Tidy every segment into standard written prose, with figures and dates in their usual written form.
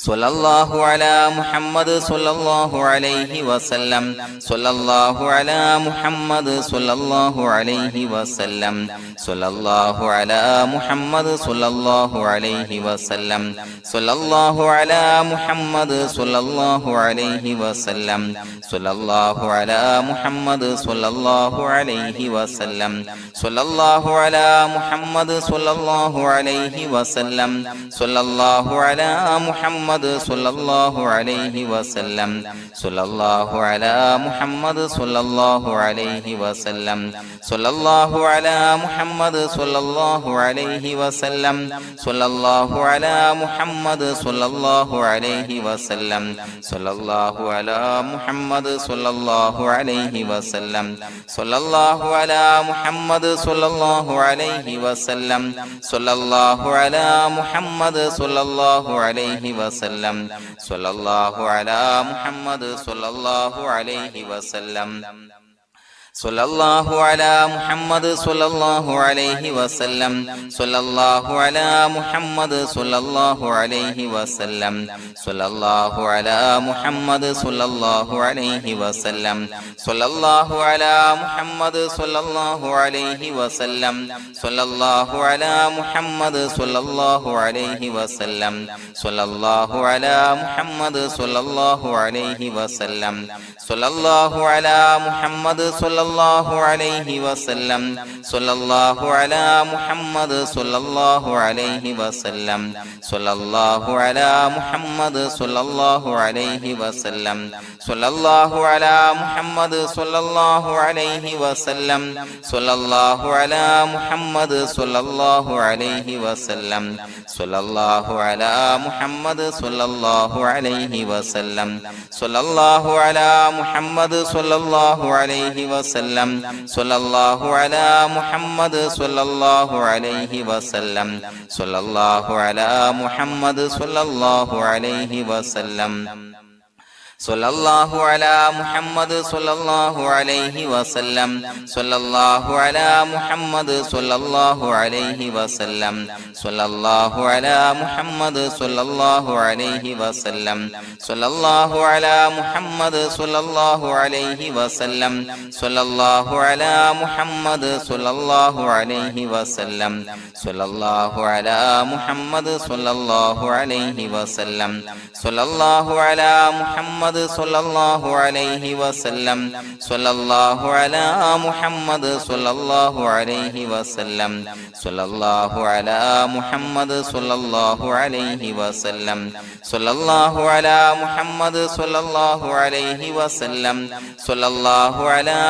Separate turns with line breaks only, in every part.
സ്വല്ലല്ലാഹു അലാ മുഹമ്മദ് സ്വല്ലല്ലാഹു അലൈഹി വസല്ലം സ്വല്ലല്ലാഹു അലാ മുഹമ്മദ് സ്വല്ലല്ലാഹു അലൈഹി വസല്ലം സ്വല്ലല്ലാഹു അലാ മുഹമ്മദ് സ്വല്ലല്ലാഹു അലൈഹി വസല്ലം സ്വല്ലല്ലാഹു അലാ മുഹമ്മദ് സ്വല്ലല്ലാഹു അലൈഹി വസല്ലം സ്വല്ലല്ലാഹു അലാ മുഹമ്മദ് സ്വല്ലല്ലാഹു അലൈഹി വസല്ലം സ്വല്ലല്ലാഹു അലാ മുഹമ്മദ് സ്വല്ലല്ലാഹു അലൈഹി വസല്ലം സ്വല്ലല്ലാഹു അലാ മുഹമ്മദ് സ്വല്ലല്ലാഹു അലൈഹി വസല്ലം സ്വല്ലല്ലാഹു അലാ മുഹമ്മദ് സ്വല്ലല്ലാഹു അലൈഹി വസല്ലം സ്വല്ലല്ലാഹു അലാ മുഹമ്മദ് സ്വല്ലല്ലാഹു അലൈഹി വസല്ലം സ്വല്ലല്ലാഹു അലാ മുഹമ്മദ് സ്വല്ലല്ലാഹു അലൈഹി വസല്ലം സ്വല്ലല്ലാഹു അലാ മുഹമ്മദ് സ്വല്ലല്ലാഹു അലൈഹി വസല്ലം സ്വല്ലല്ലാഹു അലാ മുഹമ്മദ് സ്വല്ലല്ലാഹു അലൈഹി വസല്ലം സ്വല്ലല്ലാഹു അലാ മുഹമ്മദ് സ്വല്ലല്ലാഹു അലൈഹി വസല്ലം സ്വല്ലല്ലാഹു അലാ മുഹമ്മദ് സ്വല്ലല്ലാഹു അലൈഹി വസല്ലം സ്വല്ലല്ലാഹു അലാ മുഹമ്മദ് സ്വല്ലല്ലാഹു അലൈഹി വസല്ലം സ്വല്ലല്ലാഹു അലാ മുഹമ്മദ് സ്വല്ലല്ലാഹു അലൈഹി വസല്ലം സ്വല്ലല്ലാഹു അലാ മുഹമ്മദ് സ്വല്ലല്ലാഹു അലൈഹി വസല്ലം സ്വല്ലല്ലാഹു അലാ മുഹമ്മദ് സ്വല്ലല്ലാഹു അലൈഹി വസല്ലം സ്വല്ലല്ലാഹു അലാ മുഹമ്മദ് സ്വല്ലല്ലാഹു അലൈഹി വസല്ലം സ്വല്ലല്ലാഹു അലാ മുഹമ്മദ് സ്വല്ലല്ലാഹു അലൈഹി വസല്ലം സ്വല്ലല്ലാഹു അലാ മുഹമ്മദ് സ്വല്ലല്ലാഹു അലൈഹി വസല്ലം സ്വല്ലല്ലാഹു അലാ മുഹമ്മദ് സ്വല്ലല്ലാഹു അലൈഹി വസല്ലം സ്വല്ലല്ലാഹു അലാ മുഹമ്മദ് സ്വല്ലല്ലാഹു അലൈഹി വസല്ലം സ്വല്ലല്ലാഹു അലാ മുഹമ്മദ് സ്വല്ലല്ലാഹു അലൈഹി വസല്ലം സ്വല്ലല്ലാഹു അലാ മുഹമ്മദ് സ്വല്ലല്ലാഹു അലൈഹി വസല്ലം സ്വല്ലല്ലാഹു അലാ മുഹമ്മദ് സ്വല്ലല്ലാഹു അലൈഹി വസല്ലം സ്വല്ലല്ലാഹു അലാ മുഹമ്മദ് സ്വല്ലല്ലാഹു അലൈഹി വസല്ലം സ്വല്ലല്ലാഹു അലാ മുഹമ്മദ് സ്വല്ലല്ലാഹു അലൈഹി വസല്ലം സ്വല്ലല്ലാഹു അലാ മുഹമ്മദ് സ്വല്ലല്ലാഹു അലൈഹി വസല്ലം സ്വല്ലല്ലാഹു അലാ മുഹമ്മദ് സ്വല്ലല്ലാഹു അലൈഹി വസല്ലം സ്വല്ലല്ലാഹു അലാ മുഹമ്മദ് സ്വല്ലല്ലാഹു അലൈഹി വസല്ലം സ്വല്ലല്ലാഹു അലാ മുഹമ്മദ് സ്വല്ലല്ലാഹു അലൈഹി വസല്ലം സ്വല്ലല്ലാഹു അലാ മുഹമ്മദ് സ്വല്ലല്ലാഹു അലൈഹി വസല്ലം സ്വല്ലല്ലാഹു അലാ മുഹമ്മദ് സ്വല്ലല്ലാഹു അലൈഹി വസല്ലം സ്വല്ലല്ലാഹു അലാ മുഹമ്മദ് സ്വല്ലല്ലാഹു അലൈഹി വസല്ലം സ്വല്ലല്ലാഹു അലാ മുഹമ്മദ് സ്വല്ലല്ലാഹു അലൈഹി വസല്ലം സ്വല്ലല്ലാഹു അലാ മുഹമ്മദ് സ്വല്ലല്ലാഹു അലൈഹി വസല്ലം സ്വല്ലല്ലാഹു അലാ മുഹമ്മദ് സ്വല്ലല്ലാഹു അലൈഹി വസല്ലം സ്വല്ലല്ലാഹു അലാ മുഹമ്മദ് സ്വല്ലല്ലാഹു അലൈഹി വസല്ലം സ്വല്ലല്ലാഹു അലാ മുഹമ്മദ് സ്വല്ലല്ലാഹു അലൈഹി വസല്ലം സ്വല്ലല്ലാഹു അലാ മുഹമ്മദ് സ്വല്ലല്ലാഹു അലൈഹി വസല്ലം സ്വല്ലല്ലാഹു അലാ മുഹമ്മദ്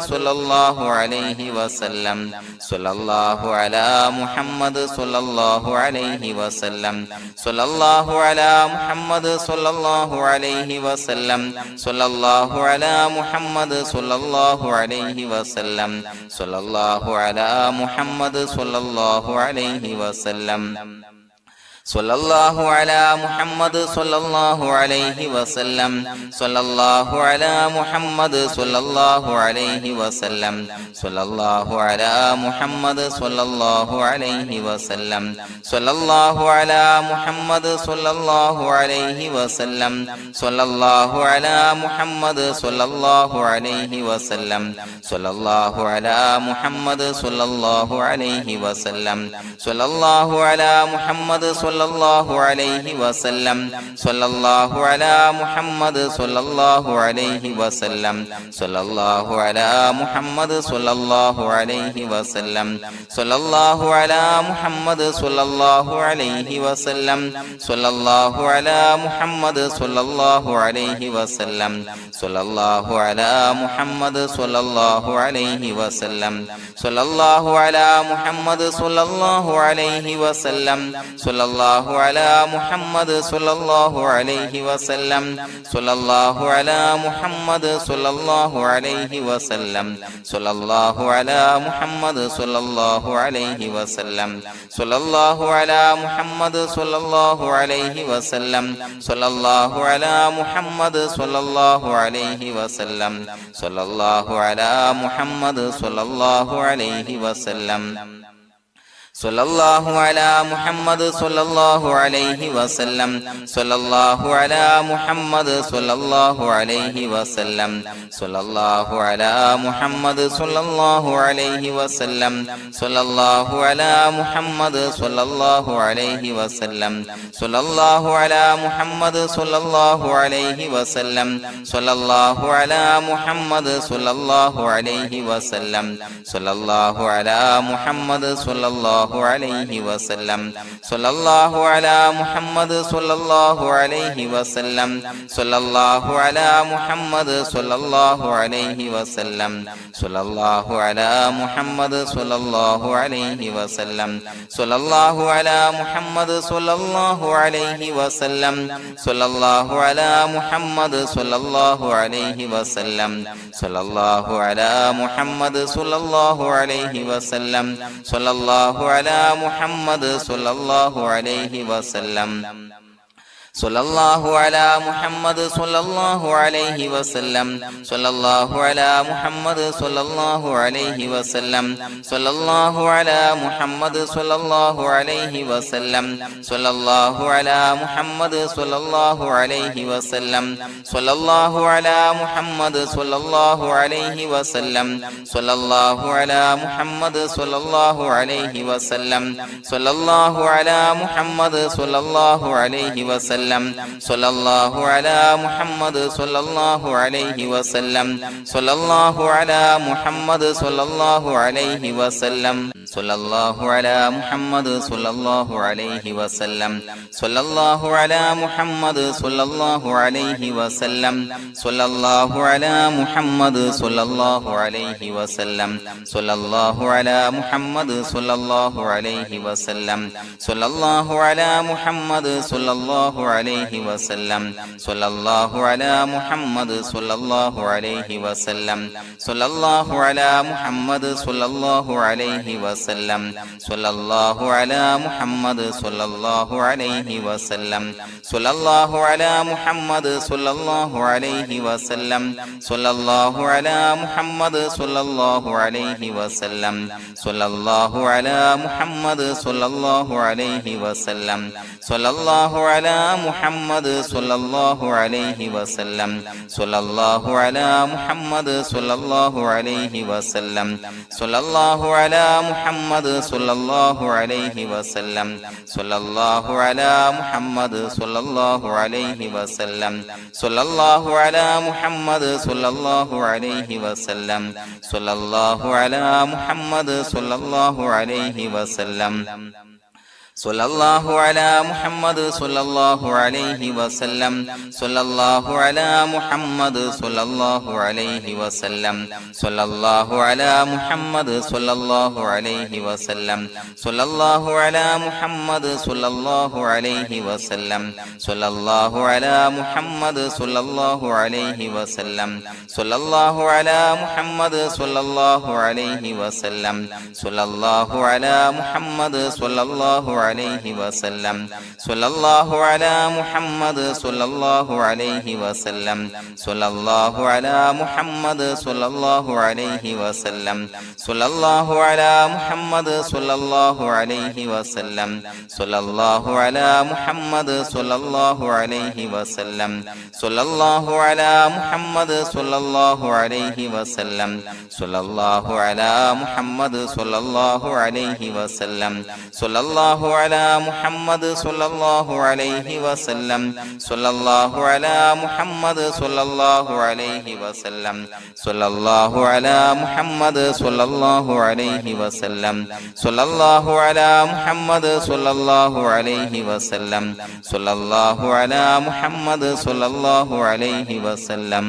സ്വല്ലല്ലാഹു അലൈഹി വസല്ലം സ്വല്ലല്ലാഹു അലാ മുഹമ്മദ് സ്വല്ലല്ലാഹു അലൈഹി വസല്ലം സ്വല്ലല്ലാഹു അലാ മുഹമ്മദ് സ്വല്ലല്ലാഹു അലൈഹി വസല്ലം സ്വല്ലല്ലാഹു അലാ മുഹമ്മദ് സ്വല്ലല്ലാഹു അലൈഹി വസല്ലം സ്വല്ലല്ലാഹു അലാ മുഹമ്മദ് സ്വല്ലല്ലാഹു അലൈഹി വസല്ലം സ്വല്ലല്ലാഹു അലാ മുഹമ്മദ് സ്വല്ലല്ലാഹു അലൈഹി വസല്ലം സ്വല്ലല്ലാഹു അലാ മുഹമ്മദ് സ്വല്ലല്ലാഹു അലൈഹി വസല്ലം സ്വല്ലല്ലാഹു അലാ മുഹമ്മദ് സ്വല്ലല്ലാഹു അലൈഹി വസല്ലം സ്വല്ലല്ലാഹു അലാ മുഹമ്മദ് സ്വല്ലല്ലാഹു അലൈഹി വസല്ലം സ്വല്ലല്ലാഹു അലാ മുഹമ്മദ് സ്വല്ലല്ലാഹു അലൈഹി വസല്ലം സ്വല്ലല്ലാഹു അലാ മുഹമ്മദ് സ്വല്ലല്ലാഹു അലൈഹി വസല്ലം സ്വല്ലല്ലാഹു അലാ മുഹമ്മദ് സ്വല്ലല്ലാഹു അലൈഹി വസല്ലം സ്വല്ലല്ലാഹു അലാ മുഹമ്മദ് സ്വല്ലല്ലാഹു അലൈഹി വസല്ലം സ്വല്ലല്ലാഹു അലാ മുഹമ്മദ് സ്വല്ലല്ലാഹു അലൈഹി വസല്ലം സ്വല്ലല്ലാഹു അലാ മുഹമ്മദ് സ്വല്ലല്ലാഹു അലൈഹി വസല്ലം സ്വല്ലല്ലാഹു അലാ മുഹമ്മദ് സ്വല്ലല്ലാഹു അലൈഹി വസല്ലം സ്വല്ലല്ലാഹു അലാ മുഹമ്മദ് സ്വല്ലല്ലാഹു അലൈഹി വസല്ലം സ്വല്ലല്ലാഹു അലാ മുഹമ്മദ് സ്വല്ലല്ലാഹു അലൈഹി വസല്ലം സ്വല്ലല്ലാഹു അലാ മുഹമ്മദ് സ്വല്ലല്ലാഹു അലൈഹി വസല്ലം സ്വല്ലല്ലാഹു അലാ മുഹമ്മദ് സ്വല്ലല്ലാഹു അലൈഹി വസല്ലം സ്വല്ലല്ലാഹു അലാ മുഹമ്മദ് സ്വല്ലല്ലാഹു അലൈഹി വസല്ലം സ്വല്ലല്ലാഹു അലാ മുഹമ്മദ് സ്വല്ലല്ലാഹു അലൈഹി വസല്ലം സ്വല്ലല്ലാഹു അലാ മുഹമ്മദ് സ്വല്ലല്ലാഹു അലൈഹി വസല്ലം സ്വല്ലല്ലാഹു അലാ മുഹമ്മദ് സ്വല്ലല്ലാഹു അലൈഹി വസല്ലം സ്വല്ലല്ലാഹു അലാ മുഹമ്മദ് സ്വല്ലല്ലാഹു അലൈഹി വസല്ലം സ്വല്ലല്ലാഹു അലാ മുഹമ്മദ് സ്വല്ലല്ലാഹു അലൈഹി വസല്ലം സ്വല്ലല്ലാഹു അലാ മുഹമ്മദ് സ്വല്ലല്ലാഹു അലൈഹി വസല്ലം സ്വല്ലല്ലാഹു അലാ മുഹമ്മദ് സ്വല്ലല്ലാഹു അലൈഹി വസല്ലം സ്വല്ലല്ലാഹു അലാ മുഹമ്മദ് സ്വല്ലല്ലാഹു അലൈഹി വസല്ലം സ്വല്ലല്ലാഹു അലാ മുഹമ്മദ് സ്വല്ലല്ലാഹു അലൈഹി വസല്ലം സ്വല്ലല്ലാഹു അലാ മുഹമ്മദ് സ്വല്ലല്ലാഹു അലൈഹി വസല്ലം സ്വല്ലല്ലാഹു അലാ മുഹമ്മദ് സ്വല്ലല്ലാഹു അലൈഹി വസല്ലം സ്വല്ലല്ലാഹു അലാ മുഹമ്മദ് സ്വല്ലല്ലാഹു അലൈഹി വസല്ലം സ്വല്ലല്ലാഹു അലാ മുഹമ്മദ് സ്വല്ലല്ലാഹു അലൈഹി വസല്ലം സ്വല്ലല്ലാഹു അലാ മുഹമ്മദ് സ്വല്ലല്ലാഹു അലൈഹി വസല്ലം സ്വല്ലല്ലാഹു അലാ മുഹമ്മദ് സ്വല്ലല്ലാഹു അലൈഹി വസല്ലം സ്വല്ലല്ലാഹു അലാ മുഹമ്മദ് സ്വല്ലല്ലാഹു അലൈഹി വസല്ലം സ്വല്ലല്ലാഹു അലാ മുഹമ്മദ് സ്വല്ലല്ലാഹു അലൈഹി വസല്ലം സ്വല്ലല്ലാഹു അലാ മുഹമ്മദ് സ്വല്ലല്ലാഹു അലൈഹി വസല്ലം സ്വല്ലല്ലാഹു അലാ മുഹമ്മദ് സ്വല്ലല്ലാഹു അലൈഹി വസല്ലം സ്വല്ലല്ലാഹു അലാ മുഹമ്മദ് സ്വല്ലല്ലാഹു അലൈഹി വസല്ലം സ്വല്ലല്ലാഹു അലാ മുഹമ്മദ് സ്വല്ലല്ലാഹു അലൈഹി വസല്ലം സ്വല്ലല്ലാഹു അലാ മുഹമ്മദ് സ്വല്ലല്ലാഹു അലൈഹി വസല്ലം സ്വല്ലല്ലാഹു അലാ മുഹമ്മദ് സ്വല്ലല്ലാഹു അലൈഹി വസല്ലം സ്വല്ലല്ലാഹു അലാ മുഹമ്മദ് സ്വല്ലല്ലാഹു അലൈഹി വസല്ലം സ്വല്ലല്ലാഹു അലാ മുഹമ്മദ് സ്വല്ലല്ലാഹു അലൈഹി വസല്ലം സ്വല്ലല്ലാഹു അലാ മുഹമ്മദ് സ്വല്ലല്ലാഹു അലൈഹി വസല്ലം സ്വല്ലല്ലാഹു അലാ മുഹമ്മദ് സ്വല്ലല്ലാഹു അലൈഹി വസല്ലം സ്വല്ലല്ലാഹു അലാ മുഹമ്മദ് സ്വല്ലല്ലാഹു അലൈഹി വസല്ലം സ്വല്ലല്ലാഹു അലാ മുഹമ്മദ് സ്വല്ലല്ലാഹു അലൈഹി വസല്ലം സ്വല്ലല്ലാഹു അലാ മുഹമ്മദ് സ്വല്ലല്ലാഹു അലൈഹി വസല്ലം സ്വല്ലല്ലാഹു അലാ മുഹമ്മദ് സ്വല്ലല്ലാഹു അലൈഹി വസല്ലം സ്വല്ലല്ലാഹു അലാ മുഹമ്മദ് സ്വല്ലല്ലാഹു അലൈഹി വസല്ലം സ്വല്ലല്ലാഹു അലാ മുഹമ്മദ് സ്വല്ലല്ലാഹു അലൈഹി വസല്ലം സ്വല്ലല്ലാഹു അലാ മുഹമ്മദ് സ്വല്ലല്ലാഹു അലൈഹി വസല്ലം സ്വല്ലല്ലാഹു അലാ മുഹമ്മദ് സ്വല്ലല്ലാഹു അലൈഹി വസല്ലം സ്വല്ലല്ലാഹു അലാ മുഹമ്മദ് സ്വല്ലല്ലാഹു അലൈഹി വസല്ലം സ്വല്ലല്ലാഹു അലാ മുഹമ്മദ് സ്വല്ലല്ലാഹു അലൈഹി വസല്ലം സ്വല്ലല്ലാഹു അലാ മുഹമ്മദ് സ്വല്ലല്ലാഹു അലൈഹി വസല്ലം സ്വല്ലല്ലാഹു അലാ മുഹമ്മദ് സ്വല്ലല്ലാഹു അലൈഹി വസല്ലം സ്വല്ലല്ലാഹു അലാ മുഹമ്മദ് സ്വല്ലല്ലാഹു അലൈഹി വസല്ലം സ്വല്ലല്ലാഹു അലാ മുഹമ്മദ് സ്വല്ലല്ലാഹു അലൈഹി വസല്ലം സ്വല്ലല്ലാഹു അലാ മുഹമ്മദ് സ്വല്ലല്ലാഹു അലൈഹി വസല്ലം സ്വല്ലല്ലാഹു അലാ മുഹമ്മദ് സ്വല്ലല്ലാഹു അലൈഹി വസല്ലം സ്വല്ലല്ലാഹു അലാ മുഹമ്മദ് സ്വല്ലല്ലാഹു അലൈഹി വസല്ലം സ്വല്ലല്ലാഹു അലാ മുഹമ്മദ് സ്വല്ലല്ലാഹു അലൈഹി വസല്ലം സ്വല്ലല്ലാഹു അലാ മുഹമ്മദ് സ്വല്ലല്ലാഹു അലൈഹി വസല്ലം സ്വല്ലല്ലാഹു അലാ മുഹമ്മദ് സ്വല്ലല്ലാഹു അലൈഹി വസല്ലം സ്വല്ലല്ലാഹു അലാ മുഹമ്മദ് സ്വല്ലല്ലാഹു അലൈഹി വസല്ലം സ്വല്ലല്ലാഹു അലാ മുഹമ്മദ് സ്വല്ലല്ലാഹു അലൈഹി വസല്ലം സ്വല്ലല്ലാഹു അലാ മുഹമ്മദ് സ്വല്ലല്ലാഹു അലൈഹി വസല്ലം സ്വല്ലല്ലാഹു അലാ മുഹമ്മദ് സ്വല്ലല്ലാഹു അലൈഹി വസല്ലം സ്വല്ലല്ലാഹു അലാ മുഹമ്മദ് സ്വല്ലല്ലാഹു അലൈഹി വസല്ലം സ്വല്ലല്ലാഹു അലാ മുഹമ്മദ് സ്വല്ലല്ലാഹു അലൈഹി വസല്ലം സ്വല്ലല്ലാഹു അലാ മുഹമ്മദ് സ്വല്ലല്ലാഹു അലൈഹി വസല്ലം സ്വല്ലല്ലാഹു അലാ മുഹമ്മദ് സ്വല്ലല്ലാഹു അലൈഹി വസല്ലം സ്വല്ലല്ലാഹു അലാ മുഹമ്മദ് സ്വല്ലല്ലാഹു അലൈഹി വസല്ലം സ്വല്ലല്ലാഹു അലാ മുഹമ്മദ് സ്വല്ലല്ലാഹു അലൈഹി വസല്ലം സ്വല്ലല്ലാഹു അലാ മുഹമ്മദ് സ്വല്ലല്ലാഹു അലൈഹി വസല്ലം സ്വല്ലല്ലാഹു അലാ മുഹമ്മദ് സ്വല്ലല്ലാഹു അലൈഹി വസല്ലം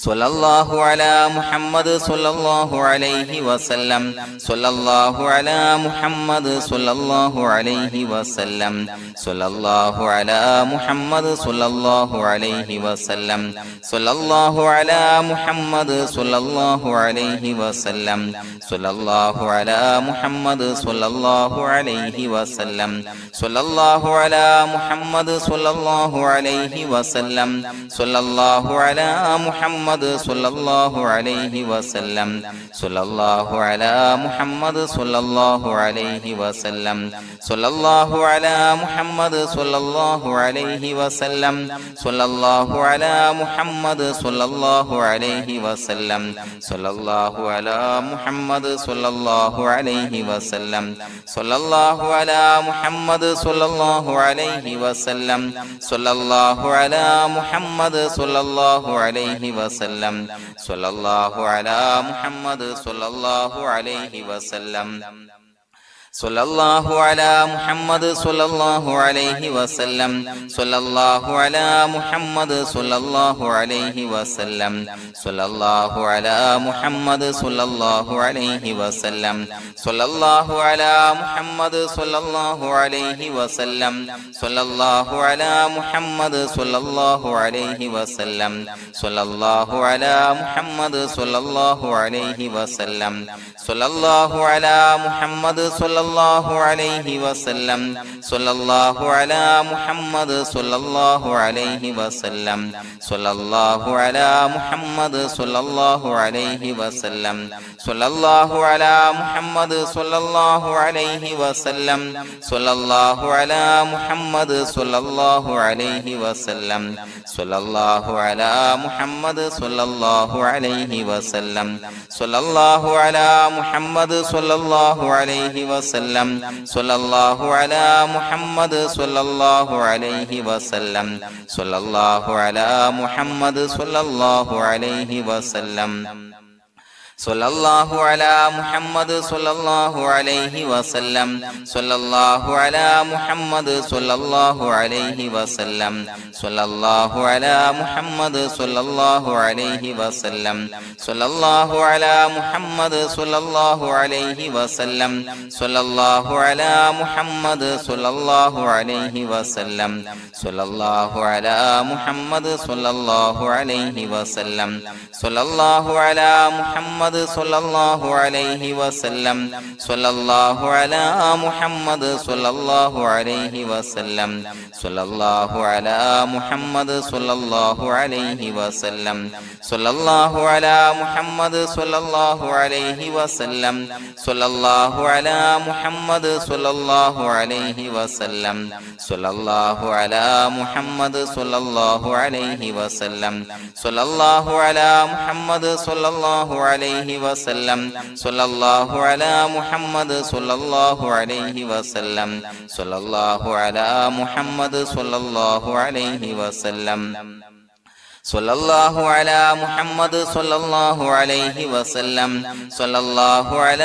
സ്വല്ലല്ലാഹു അലാ മുഹമ്മദ് സ്വല്ലല്ലാഹു അലൈഹി വസല്ലം സ്വല്ലല്ലാഹു അലാ മുഹമ്മദ് സ്വല്ലല്ലാഹു അലൈഹി വസല്ലം സ്വല്ലല്ലാഹു അലാ മുഹമ്മദ് സ്വല്ലല്ലാഹു അലൈഹി വസല്ലം സ്വല്ലല്ലാഹു അലാ മുഹമ്മദ് സ്വല്ലല്ലാഹു അലൈഹി വസല്ലം സ്വല്ലല്ലാഹു അലാ മുഹമ്മദ് സ്വല്ലല്ലാഹു അലൈഹി വസല്ലം സ്വല്ലല്ലാഹു അലാ മുഹമ്മദ് സ്വല്ലല്ലാഹു അലൈഹി വസല്ലം സ്വല്ലല്ലാഹു അലാ മുഹമ്മദ് മുഹമ്മദ് സ്വല്ലല്ലാഹു അലൈഹി വസല്ലം സ്വല്ലല്ലാഹു അലാ മുഹമ്മദ് സ്വല്ലല്ലാഹു അലൈഹി വസല്ലം സ്വല്ലല്ലാഹു അലാ മുഹമ്മദ് സ്വല്ലല്ലാഹു അലൈഹി വസല്ലം സ്വല്ലല്ലാഹു അലാ മുഹമ്മദ് സ്വല്ലല്ലാഹു അലൈഹി വസല്ലം സ്വല്ലല്ലാഹു അലാ മുഹമ്മദ് സ്വല്ലല്ലാഹു അലൈഹി വസല്ലം സ്വല്ലല്ലാഹു അലാ മുഹമ്മദ് സ്വല്ലല്ലാഹു അലൈഹി വസല്ലം സ്വല്ലല്ലാഹു അലാ മുഹമ്മദ് സ്വല്ലല്ലാഹു അലൈഹി വസല്ലം സ്വല്ലല്ലാഹു അലാ മുഹമ്മദ് സ്വല്ലല്ലാഹു അലൈഹി വസല്ലം സ്വല്ലല്ലാഹു അലാ മുഹമ്മദ് സ്വല്ലല്ലാഹു അലൈഹി വസല്ലം സ്വല്ലല്ലാഹു അലാ മുഹമ്മദ് സ്വല്ലല്ലാഹു അലൈഹി വസല്ലം സ്വല്ലല്ലാഹു അലാ മുഹമ്മദ് സ്വല്ലല്ലാഹു അലൈഹി വസല്ലം സ്വല്ലല്ലാഹു അലാ മുഹമ്മദ് സ്വല്ലല്ലാഹു അലൈഹി വസല്ലം സ്വല്ലല്ലാഹു അലാ മുഹമ്മദ് സ്വല്ലല്ലാഹു അലൈഹി വസല്ലം സ്വല്ലല്ലാഹു അലാ മുഹമ്മദ് സ്വല്ലല്ലാഹു അലൈഹി വസല്ലം സ്വല്ലല്ലാഹു അലാ മുഹമ്മദ് സ്വല്ലല്ലാഹു അലൈഹി വസല്ലം സ്വല്ലല്ലാഹു അലാ മുഹമ്മദ് സ്വല്ലല്ലാഹു അലൈഹി വസല്ലം സ്വല്ലല്ലാഹു അലാ മുഹമ്മദ് സ്വല്ലല്ലാഹു അലൈഹി വസല്ലം സ്വല്ലല്ലാഹു അലാ മുഹമ്മദ് സ്വല്ലല്ലാഹു അലൈഹി വസല്ലം സ്വല്ലല്ലാഹു അലാ മുഹമ്മദ് സ്വല്ലല്ലാഹു അലൈഹി വസല്ലം സ്വല്ലല്ലാഹു അലാ മുഹമ്മദ് സ്വല്ലല്ലാഹു അലൈഹി വസല്ലം സ്വല്ലല്ലാഹു അലാ മുഹമ്മദ് സ്വല്ലല്ലാഹു അലൈഹി വസല്ലം സ്വല്ലല്ലാഹു അലാ മുഹമ്മദ് സ്വല്ലല്ലാഹു അലൈഹി വസല്ലം സ്വല്ലല്ലാഹു അലാ മുഹമ്മദ് സ്വല്ലല്ലാഹു അലൈഹി വസല്ലം സ്വല്ലല്ലാഹു അലാ മുഹമ്മദ് സ്വല്ലല്ലാഹു അലൈഹി വസല്ലം സ്വല്ലല്ലാഹു അലാ മുഹമ്മദ് സ്വല്ലല്ലാഹു അലൈഹി വസല്ലം സ്വല്ലല്ലാഹു അലാ മുഹമ്മദ് സ്വല്ലല്ലാഹു അലൈഹി വസല്ലം സ്വല്ലല്ലാഹു അലാ മുഹമ്മദ് സ്വല്ലല്ലാഹു അലൈഹി വസല്ലം സ്വല്ലല്ലാഹു അലാ മുഹമ്മദ് സ്വല്ലല്ലാഹു അലൈഹി വസല്ലം സ്വല്ലല്ലാഹു അലാ മുഹമ്മദ് സ്വല്ലല്ലാഹു അലൈഹി വസല്ലം സ്വല്ലല്ലാഹു അലാ മുഹമ്മദ് സ്വല്ലല്ലാഹു അലൈഹി വസല്ലം സ്വല്ലല്ലാഹു അലാ മുഹമ്മദ് സ്വല്ലല്ലാഹു അലൈഹി വസല്ലം സ്വല്ലല്ലാഹു അലാ മുഹമ്മദ് സ്വല്ലല്ലാഹു അലൈഹി വസല്ലം സ്വല്ലല്ലാഹു അലാ മുഹമ്മദ് സ്വല്ലല്ലാഹു അലൈഹി വസല്ലം സ്വല്ലല്ലാഹു അലാ മുഹമ്മദ് സ്വല്ലല്ലാഹു അലൈഹി വസല്ലം സ്വല്ലല്ലാഹു അലാ മുഹമ്മദ് സ്വല്ലല്ലാഹു അലൈഹി വസല്ലം സ്വല്ലല്ലാഹു അലാ മുഹമ്മദ് സ്വല്ലല്ലാഹു അലൈഹി വസല്ലം സ്വല്ലല്ലാഹു അലാ മുഹമ്മദ് സ്വല്ലല്ലാഹു അലൈഹി വസല്ലം സ്വല്ലല്ലാഹു അലാ മുഹമ്മദ് സ്വല്ലല്ലാഹു അലൈഹി വസല്ലം സ്വല്ലല്ലാഹു അലാ മുഹമ്മദ് സ്വല്ലല്ലാഹു അലൈഹി വസല്ലം സ്വല്ലല്ലാഹു അലാ മുഹമ്മദ് സ്വല്ലല്ലാഹു അലൈഹി വസല്ലം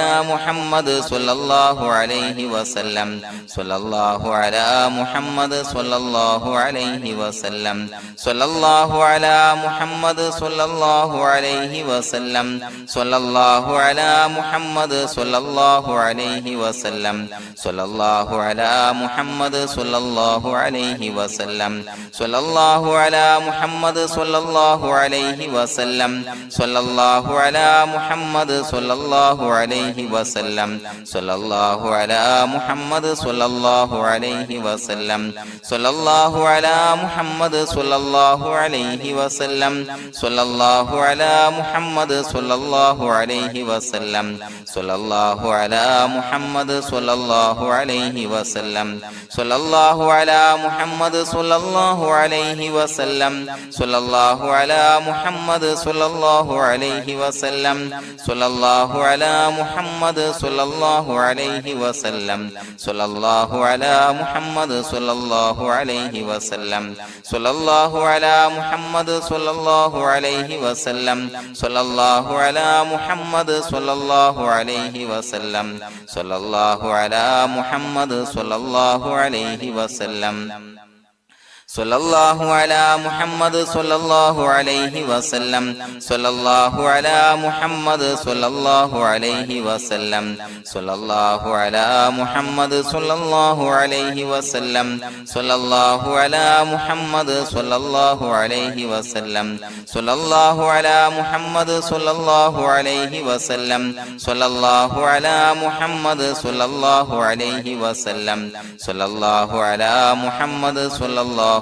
സ്വല്ലല്ലാഹു അലാ മുഹമ്മദ് സ്വല്ലല്ലാഹു അലൈഹി വസല്ലം സ്വല്ലല്ലാഹു അലാ മുഹമ്മദ് സ്വല്ലല്ലാഹു അലൈഹി വസല്ലം സ്വല്ലല്ലാഹു അലാ മുഹമ്മദ് സ്വല്ലല്ലാഹു അലൈഹി വസല്ലം സ്വല്ലല്ലാഹു അലാ മുഹമ്മദ് സ്വല്ലല്ലാഹു അലൈഹി വസല്ലം സ്വല്ലല്ലാഹു അലാ മുഹമ്മദ് സ്വല്ലല്ലാഹു അലൈഹി വസല്ലം സ്വല്ലല്ലാഹു അലാ മുഹമ്മദ് സ്വല്ലല്ലാഹു അലൈഹി വസല്ലം സ്വല്ലല്ലാഹു അലാ മുഹമ്മദ് സ്വല്ലല്ലാഹു അലൈഹി വസല്ലം സ്വല്ലല്ലാഹു അലാ മുഹമ്മദ് സ്വല്ലല്ലാഹു അലൈഹി വസല്ലം സ്വല്ലല്ലാഹു അലാ മുഹമ്മദ് സ്വല്ലല്ലാഹു അലൈഹി വസല്ലം സ്വല്ലല്ലാഹു അലാ മുഹമ്മദ് സ്വല്ലല്ലാഹു അലൈഹി വസല്ലം സ്വല്ലല്ലാഹു അലാ മുഹമ്മദ് സ്വല്ലല്ലാഹു അലൈഹി വസല്ലം സ്വല്ലല്ലാഹു അലാ മുഹമ്മദ് സ്വല്ലല്ലാഹു അലൈഹി വസല്ലം സ്വല്ലല്ലാഹു അലാ മുഹമ്മദ് സ്വല്ലല്ലാഹു അലൈഹി വസല്ലം സ്വല്ലല്ലാഹു അലാ മുഹമ്മദ് സ്വല്ലല്ലാഹു അലൈഹി വസല്ലം സ്വല്ലല്ലാഹു അലാ മുഹമ്മദ് സ്വല്ലല്ലാഹു അലൈഹി വസല്ലം സ്വല്ലല്ലാഹു അലാ മുഹമ്മദ് സ്വല്ലല്ലാഹു അലൈഹി വസല്ലം സ്വല്ലല്ലാഹു അലാ മുഹമ്മദ് സ്വല്ലല്ലാഹു അലൈഹി വസല്ലം സ്വല്ലല്ലാഹു അലാ മുഹമ്മദ് സ്വല്ലല്ലാഹു അലൈഹി വസല്ലം സ്വല്ലല്ലാഹു അലാ മുഹമ്മദ് സ്വല്ലല്ലാഹു അലൈഹി വസല്ലം സ്വല്ലല്ലാഹു അലാ മുഹമ്മദ് സ്വല്ലല്ലാഹു അലൈഹി വസല്ലം സ്വല്ലല്ലാഹു അലാ മുഹമ്മദ് സ്വല്ലല്ലാഹു അലൈഹി വസല്ലം സ്വല്ലല്ലാഹു അലാ മുഹമ്മദ് സ്വല്ലല്ലാഹു അലൈഹി വസല്ലം സ്വല്ലല്ലാഹു അലാ മുഹമ്മദ് സ്വല്ലല്ലാഹു അലൈഹി വസല്ലം സ്വല്ലല്ലാഹു അലാ മുഹമ്മദ് സ്വല്ലല്ലാഹു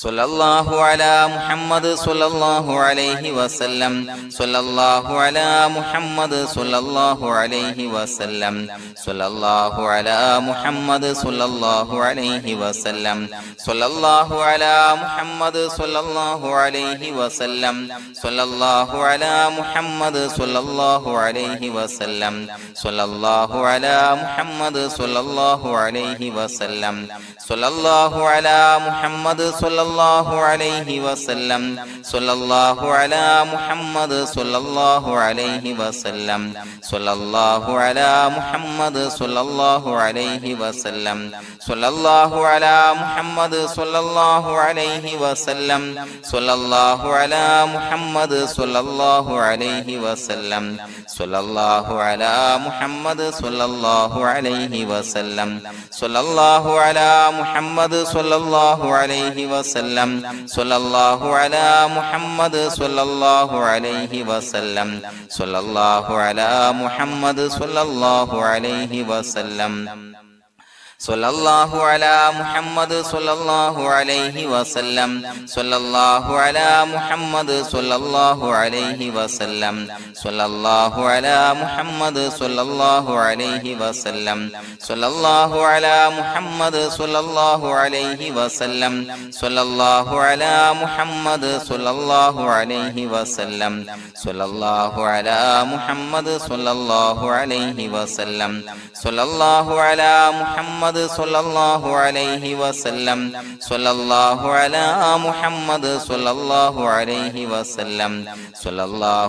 സ്വല്ലല്ലാഹു അലാ മുഹമ്മദ് സ്വല്ലല്ലാഹു അലൈഹി വസല്ലം സ്വല്ലല്ലാഹു അലാ മുഹമ്മദ് സ്വല്ലല്ലാഹു അലൈഹി വസല്ലം സ്വല്ലല്ലാഹു അലാ മുഹമ്മദ് സ്വല്ലല്ലാഹു അലൈഹി വസല്ലം സ്വല്ലല്ലാഹു അലാ മുഹമ്മദ് സ്വല്ലല്ലാഹു അലൈഹി വസല്ലം സ്വല്ലല്ലാഹു അലാ മുഹമ്മദ് സ്വല്ലല്ലാഹു അലൈഹി വസല്ലം സ്വല്ലല്ലാഹു അലാ മുഹമ്മദ് സ്വല്ലല്ലാഹു അലൈഹി വസല്ലം സ്വല്ലല്ലാഹു അലാ മുഹമ്മദ് സ്വല്ലല്ലാഹു അലൈഹി വസല്ലം സ്വല്ലല്ലാഹു അലാ മുഹമ്മദ് സ്വല്ലല്ലാഹു അലൈഹി വസല്ലം സ്വല്ലല്ലാഹു അലാ മുഹമ്മദ് സ്വല്ലല്ലാഹു അലൈഹി വസല്ലം സ്വല്ലല്ലാഹു അലാ മുഹമ്മദ് സ്വല്ലല്ലാഹു അലൈഹി വസല്ലം സ്വല്ലല്ലാഹു അലാ മുഹമ്മദ് സ്വല്ലല്ലാഹു അലൈഹി വസല്ലം സ്വല്ലല്ലാഹു അലാ മുഹമ്മദ് സ്വല്ലല്ലാഹു അലൈഹി വസല്ലം സ്വല്ലല്ലാഹു അലാ മുഹമ്മദ് സ്വല്ലല്ലാഹു അലൈഹി വസല്ലം സ്വല്ലല്ലാഹു അലാ മുഹമ്മദ് സ്വല്ലല്ലാഹു അലൈഹി വസല്ലം സ്വല്ലല്ലാഹു അലാ മുഹമ്മദ് സ്വല്ലല്ലാഹു അലൈഹി വസല്ലം സ്വല്ലല്ലാഹു അലാ മുഹമ്മദ് സ്വല്ലല്ലാഹു അലൈഹി വസല്ലം സ്വല്ലല്ലാഹു അലാ മുഹമ്മദ് സ്വല്ലല്ലാഹു അലൈഹി വസല്ലം സ്വല്ലല്ലാഹു അലാ മുഹമ്മദ് സ്വല്ലല്ലാഹു അലൈഹി വസല്ലം സ്വല്ലല്ലാഹു അലാ മുഹമ്മദ് സ്വല്ലല്ലാഹു അലൈഹി വസല്ലം സ്വല്ലല്ലാഹു അലാ മുഹമ്മദ് സ്വല്ലല്ലാഹു അലൈഹി വസല്ലം സ്വല്ലല്ലാഹു അലാ മുഹമ്മദ് സ്വല്ലല്ലാഹു അലൈഹി വസല്ലം സ്വല്ലല്ലാഹു അലാ മുഹമ്മദ് സ്വല്ലല്ലാഹു അലൈഹി വസല്ലം സ്വല്ലല്ലാഹു അലാ മുഹമ്മദ് സ്വല്ലല്ലാഹു അലൈഹി വസല്ലം സ്വല്ലല്ലാഹു അലാ മുഹമ്മദ് സ്വല്ലല്ലാഹു അലൈഹി വസല്ലം സ്വല്ലല്ലാഹു അലാ മുഹമ്മദ് സ്വല്ലല്ലാഹു അലൈഹി വസല്ലം സ്വല്ലല്ലാഹു അലാ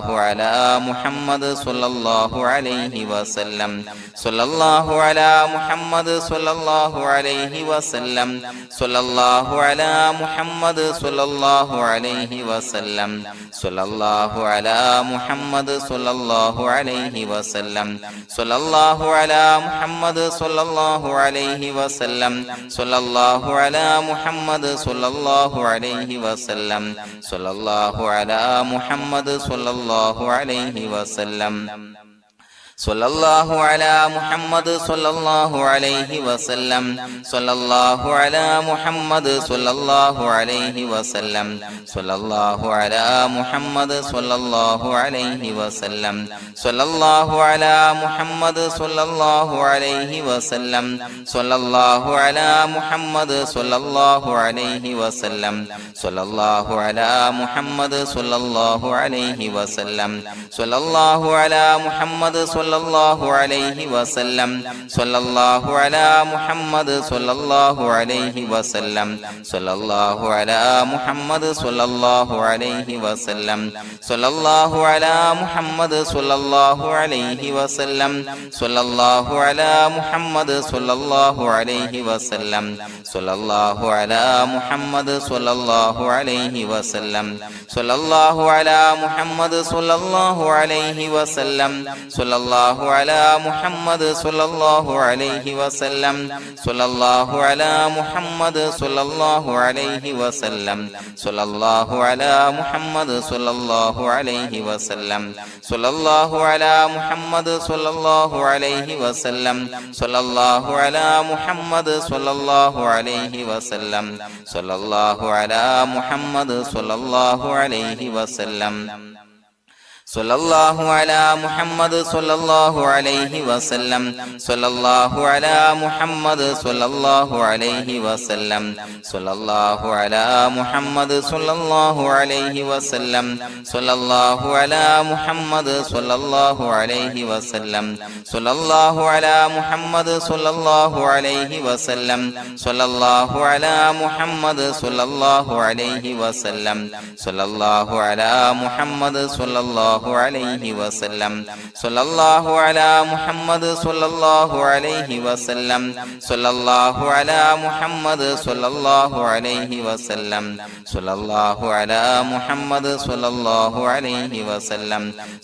മുഹമ്മദ് സ്വല്ലല്ലാഹു അലൈഹി വസല്ലം സ്വല്ലല്ലാഹു അലാ മുഹമ്മദ് സ്വല്ലല്ലാഹു അലൈഹി വസല്ലം സ്വല്ലല്ലാഹു അലാ മുഹമ്മദ് സ്വല്ലല്ലാഹു അലൈഹി വസല്ലം സ്വല്ലല്ലാഹു അലാ മുഹമ്മദ് സ്വല്ലല്ലാഹു അലൈഹി വസല്ലം സ്വല്ലല്ലാഹു അലാ മുഹമ്മദ് സ്വല്ലല്ലാഹു അലൈഹി വസല്ലം സ്വല്ലല്ലാഹു അലാ മുഹമ്മദ് സ്വല്ലല്ലാഹു അലൈഹി വസല്ലം സ്വല്ലല്ലാഹു അലാ മുഹമ്മദ് സ്വല്ലല്ലാഹു അലൈഹി വസല്ലം സ്വല്ലല്ലാഹു അലാ മുഹമ്മദ് സ്വല്ലല്ലാഹു അലൈഹി വസല്ലം സ്വല്ലല്ലാഹു അലാ മുഹമ്മദ് സ്വല്ലല്ലാഹു അലൈഹി വസല്ലം സ്വല്ലല്ലാഹു അലാ മുഹമ്മദ് സ്വല്ലല്ലാഹു അലൈഹി വസല്ലം സ്വല്ലല്ലാഹു അലാ മുഹമ്മദ് സ്വല്ലല്ലാഹു അലൈഹി വസല്ലം സ്വല്ലല്ലാഹു അലാ മുഹമ്മദ് സ്വല്ലല്ലാഹു അലൈഹി വസല്ലം സ്വല്ലല്ലാഹു അലാ മുഹമ്മദ് സ്വല്ലല്ലാഹു അലൈഹി വസല്ലം സ്വല്ലല്ലാഹു അലാ മുഹമ്മദ് സ്വല്ലല്ലാഹു അലൈഹി വസല്ലം സ്വല്ലല്ലാഹു അലാ മുഹമ്മദ് സ്വല്ലല്ലാഹു അലൈഹി വസല്ലം സ്വല്ലല്ലാഹു അലാ മുഹമ്മദ് സ്വല്ലല്ലാഹു അലൈഹി വസല്ലം സ്വല്ലല്ലാഹു അലാ മുഹമ്മദ് സ്വല്ലല്ലാഹു അലൈഹി വസല്ലം സ്വല്ലല്ലാഹു അലാ മുഹമ്മദ് സ്വല്ലല്ലാഹു അലൈഹി വസല്ലം സ്വല്ലല്ലാഹു അലാ മുഹമ്മദ് സ്വല്ലല്ലാഹു അലൈഹി വസല്ലം സ്വല്ലല്ലാഹു അലാ മുഹമ്മദ് സ്വല്ലല്ലാഹു അലൈഹി വസല്ലം സ്വല്ലല്ലാഹു അലാ മുഹമ്മദ് സ്വല്ലല്ലാഹു അലൈഹി വസല്ലം സ്വല്ലല്ലാഹു അലാ മുഹമ്മദ് സ്വല്ലല്ലാഹു അലൈഹി വസല്ലം സ്വല്ലല്ലാഹു അലാ മുഹമ്മദ് സ്വല്ലല്ലാഹു അലൈഹി വസല്ലം സ്വല്ലല്ലാഹു അലാ മുഹമ്മദ് സ്വല്ലല്ലാഹു അലൈഹി വസല്ലം സ്വല്ലല്ലാഹു അലാ മുഹമ്മദ് സ്വല്ലല്ലാഹു അലൈഹി വസല്ലം സ്വല്ലല്ലാഹു അലാ മുഹമ്മദ് സ്വല്ലല്ലാഹു അലൈഹി വസല്ലം സ്വല്ലല്ലാഹു അലാ മുഹമ്മദ് സ്വല്ലല്ലാഹു അലൈഹി വസല്ലം സ്വല്ലല്ലാഹു അലാ മുഹമ്മദ് സ്വല്ലല്ലാഹു അലൈഹി വസല്ലം സ്വല്ലല്ലാഹു അലാ മുഹമ്മദ് സ്വല്ലല്ലാഹു അലൈഹി വസല്ലം സ്വല്ലല്ലാഹു അലാ മുഹമ്മദ് സ്വല്ലല്ലാഹു അലൈഹി വസല്ലം സ്വല്ലല്ലാഹു അലാ മുഹമ്മദ് സ്വല്ലല്ലാഹു അലൈഹി വസല്ലം സ്വല്ലല്ലാഹു അലാ മുഹമ്മദ് സ്വല്ലല്ലാഹു അലൈഹി വസല്ലം സ്വല്ലല്ലാഹു അലാ മുഹമ്മദ് സ്വല്ലല്ലാഹു അലൈഹി വസല്ലം സ്വല്ലല്ലാഹു അലാ മുഹമ്മദ് സ്വല്ലല്ലാഹു അലൈഹി വസല്ലം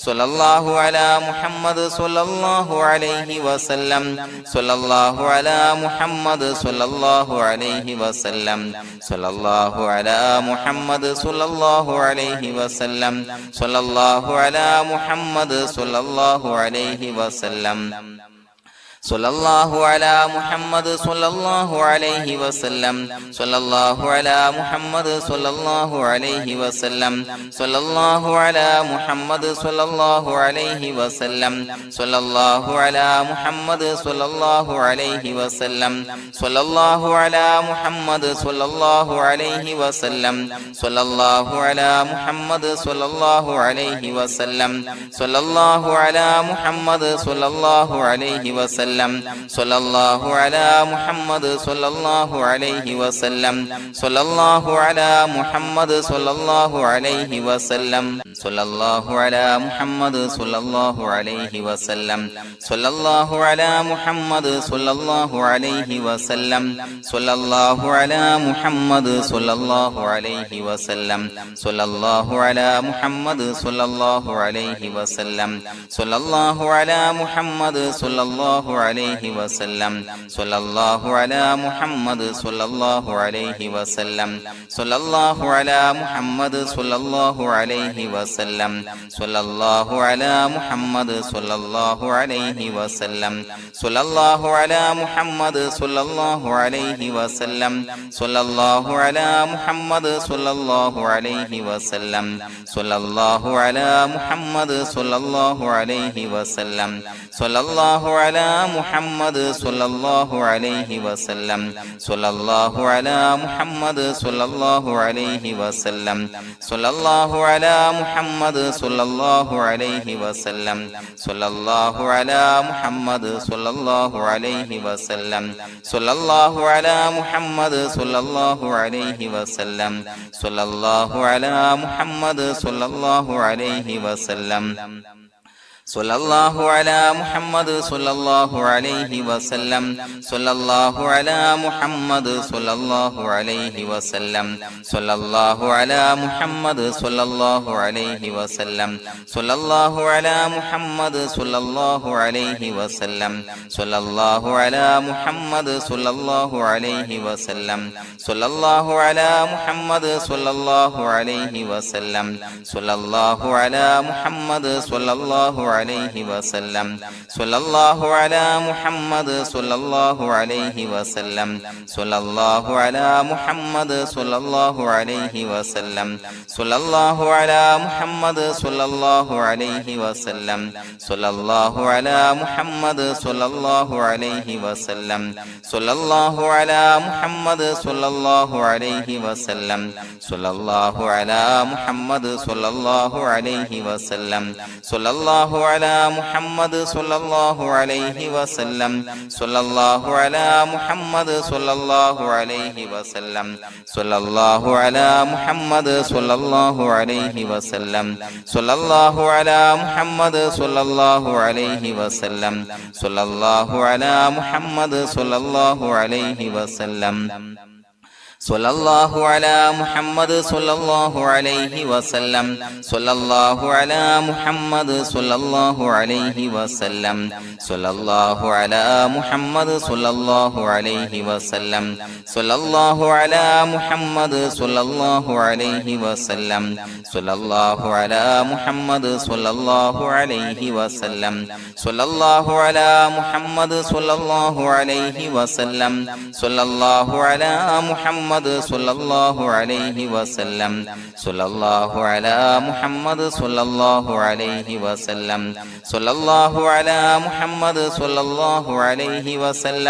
സ്വല്ലല്ലാഹു അലാ മുഹമ്മദ് സ്വല്ലല്ലാഹു അലൈഹി വസല്ലം സ്വല്ലല്ലാഹു അലാ മുഹമ്മദ് സ്വല്ലല്ലാഹു അലൈഹി വസല്ലം സ്വല്ലല്ലാഹു അലാ മുഹമ്മദ് സ്വല്ലല്ലാഹു അലൈഹി വസല്ലം സ്വല്ലല്ലാഹു അലാ മുഹമ്മദ് സ്വല്ലല്ലാഹു അലൈഹി വസല്ലം സ്വല്ലല്ലാഹു അലാ മുഹമ്മദ് സ്വല്ലല്ലാഹു അലൈഹി വസല്ലം സ്വല്ലല്ലാഹു അലാ മുഹമ്മദ് സ്വല്ലല്ലാഹു അലൈഹി വസല്ലം സ്വല്ലല്ലാഹു അലാ മുഹമ്മദ് സ്വല്ലല്ലാഹു അലൈഹി വസല്ലം സ്വല്ലല്ലാഹു അലാ മുഹമ്മദ് സ്വല്ലല്ലാഹു അലൈഹി വസല്ലം സ്വല്ലല്ലാഹു അലാ മുഹമ്മദ് സ്വല്ലല്ലാഹു അലൈഹി വസല്ലം സ്വല്ലല്ലാഹു അലാ മുഹമ്മദ് സ്വല്ലല്ലാഹു അലൈഹി വസല്ലം സ്വല്ലല്ലാഹു അലാ മുഹമ്മദ് സ്വല്ലല്ലാഹു അലൈഹി വസല്ലം സ്വല്ലല്ലാഹു അലാ മുഹമ്മദ് സ്വല്ലല്ലാഹു അലൈഹി വസല്ലം സ്വല്ലല്ലാഹു അലാ മുഹമ്മദ് സ്വല്ലല്ലാഹു അലൈഹി വസല്ലം സ്വല്ലല്ലാഹു അലാ മുഹമ്മദ് സ്വല്ലല്ലാഹു അലൈഹി വസല്ലം സ്വല്ലല്ലാഹു അലാ മുഹമ്മദ് സ്വല്ലല്ലാഹു അലൈഹി വസല്ലം സ്വല്ലല്ലാഹു അലാ മുഹമ്മദ് സ്വല്ലല്ലാഹു അലൈഹി വസല്ലം സ്വല്ലല്ലാഹു അലാ മുഹമ്മദ് സ്വല്ലല്ലാഹു അലൈഹി വസല്ലം സ്വല്ലല്ലാഹു അലാ മുഹമ്മദ് സ്വല്ലല്ലാഹു അലൈഹി വസല്ലം സ്വല്ലല്ലാഹു അലാ മുഹമ്മദ് സ്വല്ലല്ലാഹു അലൈഹി വസല്ലം സ്വല്ലല്ലാഹു അലാ മുഹമ്മദ് സ്വല്ലല്ലാഹു അലൈഹി വസല്ലം സ്വല്ലല്ലാഹു അലാ മുഹമ്മദ് സ്വല്ലല്ലാഹു അലൈഹി വസല്ലം സ്വല്ലല്ലാഹു അലാ മുഹമ്മദ് സ്വല്ലല്ലാഹു അലൈഹി വസല്ലം സ്വല്ലല്ലാഹു അലാ മുഹമ്മദ് സ്വല്ലല്ലാഹു അലൈഹി വസല്ലം സ്വല്ലല്ലാഹു അലാ മുഹമ്മദ് സ്വല്ലല്ലാഹു അലൈഹി വസല്ലം സ്വല്ലല്ലാഹു അലാ മുഹമ്മദ് സ്വല്ലല്ലാഹു അലൈഹി വസല്ലം സ്വല്ലല്ലാഹു അലാ മുഹമ്മദ് സ്വല്ലല്ലാഹു അലൈഹി വസല്ലം സ്വല്ലല്ലാഹു അലാ മുഹമ്മദ് സ്വല്ലല്ലാഹു അലൈഹി വസല്ലം സ്വല്ലല്ലാഹു അലാ മുഹമ്മദ് സ്വല്ലല്ലാഹു അലൈഹി വസല്ലം സ്വല്ലല്ലാഹു അലാ മുഹമ്മദ് സ്വല്ലല്ലാഹു അലൈഹി വസല്ലം സ്വല്ലല്ലാഹു അലാ മുഹമ്മദ് സ്വല്ലല്ലാഹു അലൈഹി വസല്ലം സ്വല്ലല്ലാഹു അലാ മുഹമ്മദ് സ്വല്ലല്ലാഹു അലൈഹി വസല്ലം സ്വല്ലല്ലാഹു അലാ മുഹമ്മദ് സ്വല്ലല്ലാഹു അലൈഹി വസല്ലം സ്വല്ലല്ലാഹു അലാ മുഹമ്മദ് സ്വല്ലല്ലാഹു അലൈഹി വസല്ലം സ്വല്ലല്ലാഹു അലാ മുഹമ്മദ് സ്വല്ലല്ലാഹു അലൈഹി വസല്ലം സ്വല്ലല്ലാഹു അലാ മുഹമ്മദ് സ്വല്ലല്ലാഹു അലൈഹി വസല്ലം സ്വല്ലല്ലാഹു അലാ മുഹമ്മദ് സ്വല്ലല്ലാഹു അലൈഹി വസല്ലം സ്വല്ലല്ലാഹു അലാ മുഹമ്മദ് സ്വല്ലല്ലാഹു അലൈഹി വസല്ലം സ്വല്ലല്ലാഹു അലാ മുഹമ്മദ് സ്വല്ലല്ലാഹു അലൈഹി വസല്ലം സ്വല്ലല്ലാഹു അലാ മുഹമ്മദ് സ്വല്ലല്ലാഹു അലൈഹി വസല്ലം സ്വല്ലല്ലാഹു അലാ മുഹമ്മദ് സ്വല്ലല്ലാഹു അലൈഹി വസല്ലം സ്വല്ലല്ലാഹു അലാ മുഹമ്മദ് സ്വല്ലല്ലാഹു അലൈഹി വസല്ലം സ്വല്ലല്ലാഹു അലാ മുഹമ്മദ് സ്വല്ലല്ലാഹു അലൈഹി വസല്ലം സ്വല്ലല്ലാഹു അലാ മുഹമ്മദ് സ്വല്ലല്ലാഹു അലൈഹി വസല്ലം സ്വല്ലല്ലാഹു അലാ മുഹമ്മദ് സ്വല്ലല്ലാഹു അലൈഹി വസല്ലം സ്വല്ലല്ലാഹു അലാ മുഹമ്മദ് സ്വല്ലല്ലാഹു അലൈഹി വസല്ലം സ്വല്ലല്ലാഹു അലാ മുഹമ്മദ് സ്വല്ലല്ലാഹു അലൈഹി വസല്ലം സ്വല്ലല്ലാഹു അലാ മുഹമ്മദ് സ്വല്ലല്ലാഹു അലൈഹി വസല്ലം സ്വല്ലല്ലാഹു അലാ മുഹമ്മദ് സ്വല്ലല്ലാഹു അലൈഹി വസല്ലം സ്വല്ലല്ലാഹു അലാ മുഹമ്മദ് സ്വല്ലല്ലാഹു അലൈഹി വസല്ലം സ്വല്ലല്ലാഹു അലാ മുഹമ്മദ് സ്വല്ലല്ലാഹു അലൈഹി വസല്ലം സ്വല്ലല്ലാഹു അലാ മുഹമ്മദ് സ്വല്ലല്ലാഹു അലൈഹി വസല്ലം സ്വല്ലല്ലാഹു അലാ മുഹമ്മദ് സ്വല്ലല്ലാഹു അലൈഹി വസല്ലം സ്വല്ലല്ലാഹു അലാ മുഹമ്മദ് സ്വല്ലല്ലാഹു അലൈഹി വസല്ലം സ്വല്ലല്ലാഹു അലാ മുഹമ്മദ് സ്വല്ലല്ലാഹു അലൈഹി വസല്ലം സ്വല്ലല്ലാഹു അലാ മുഹമ്മദ് സ്വല്ലല്ലാഹു അലൈഹി വസല്ലം സ്വല്ലല്ലാഹു അലാ മുഹമ്മദ് സ്വല്ലല്ലാഹു അലൈഹി വസല്ലം സ്വല്ലല്ലാഹു അലാ മുഹമ്മദ് സ്വല്ലല്ലാഹു അലൈഹി വസല്ലം സ്വല്ലല്ലാഹു അലാ മുഹമ്മദ് സ്വല്ലല്ലാഹു അലൈഹി വസല്ലം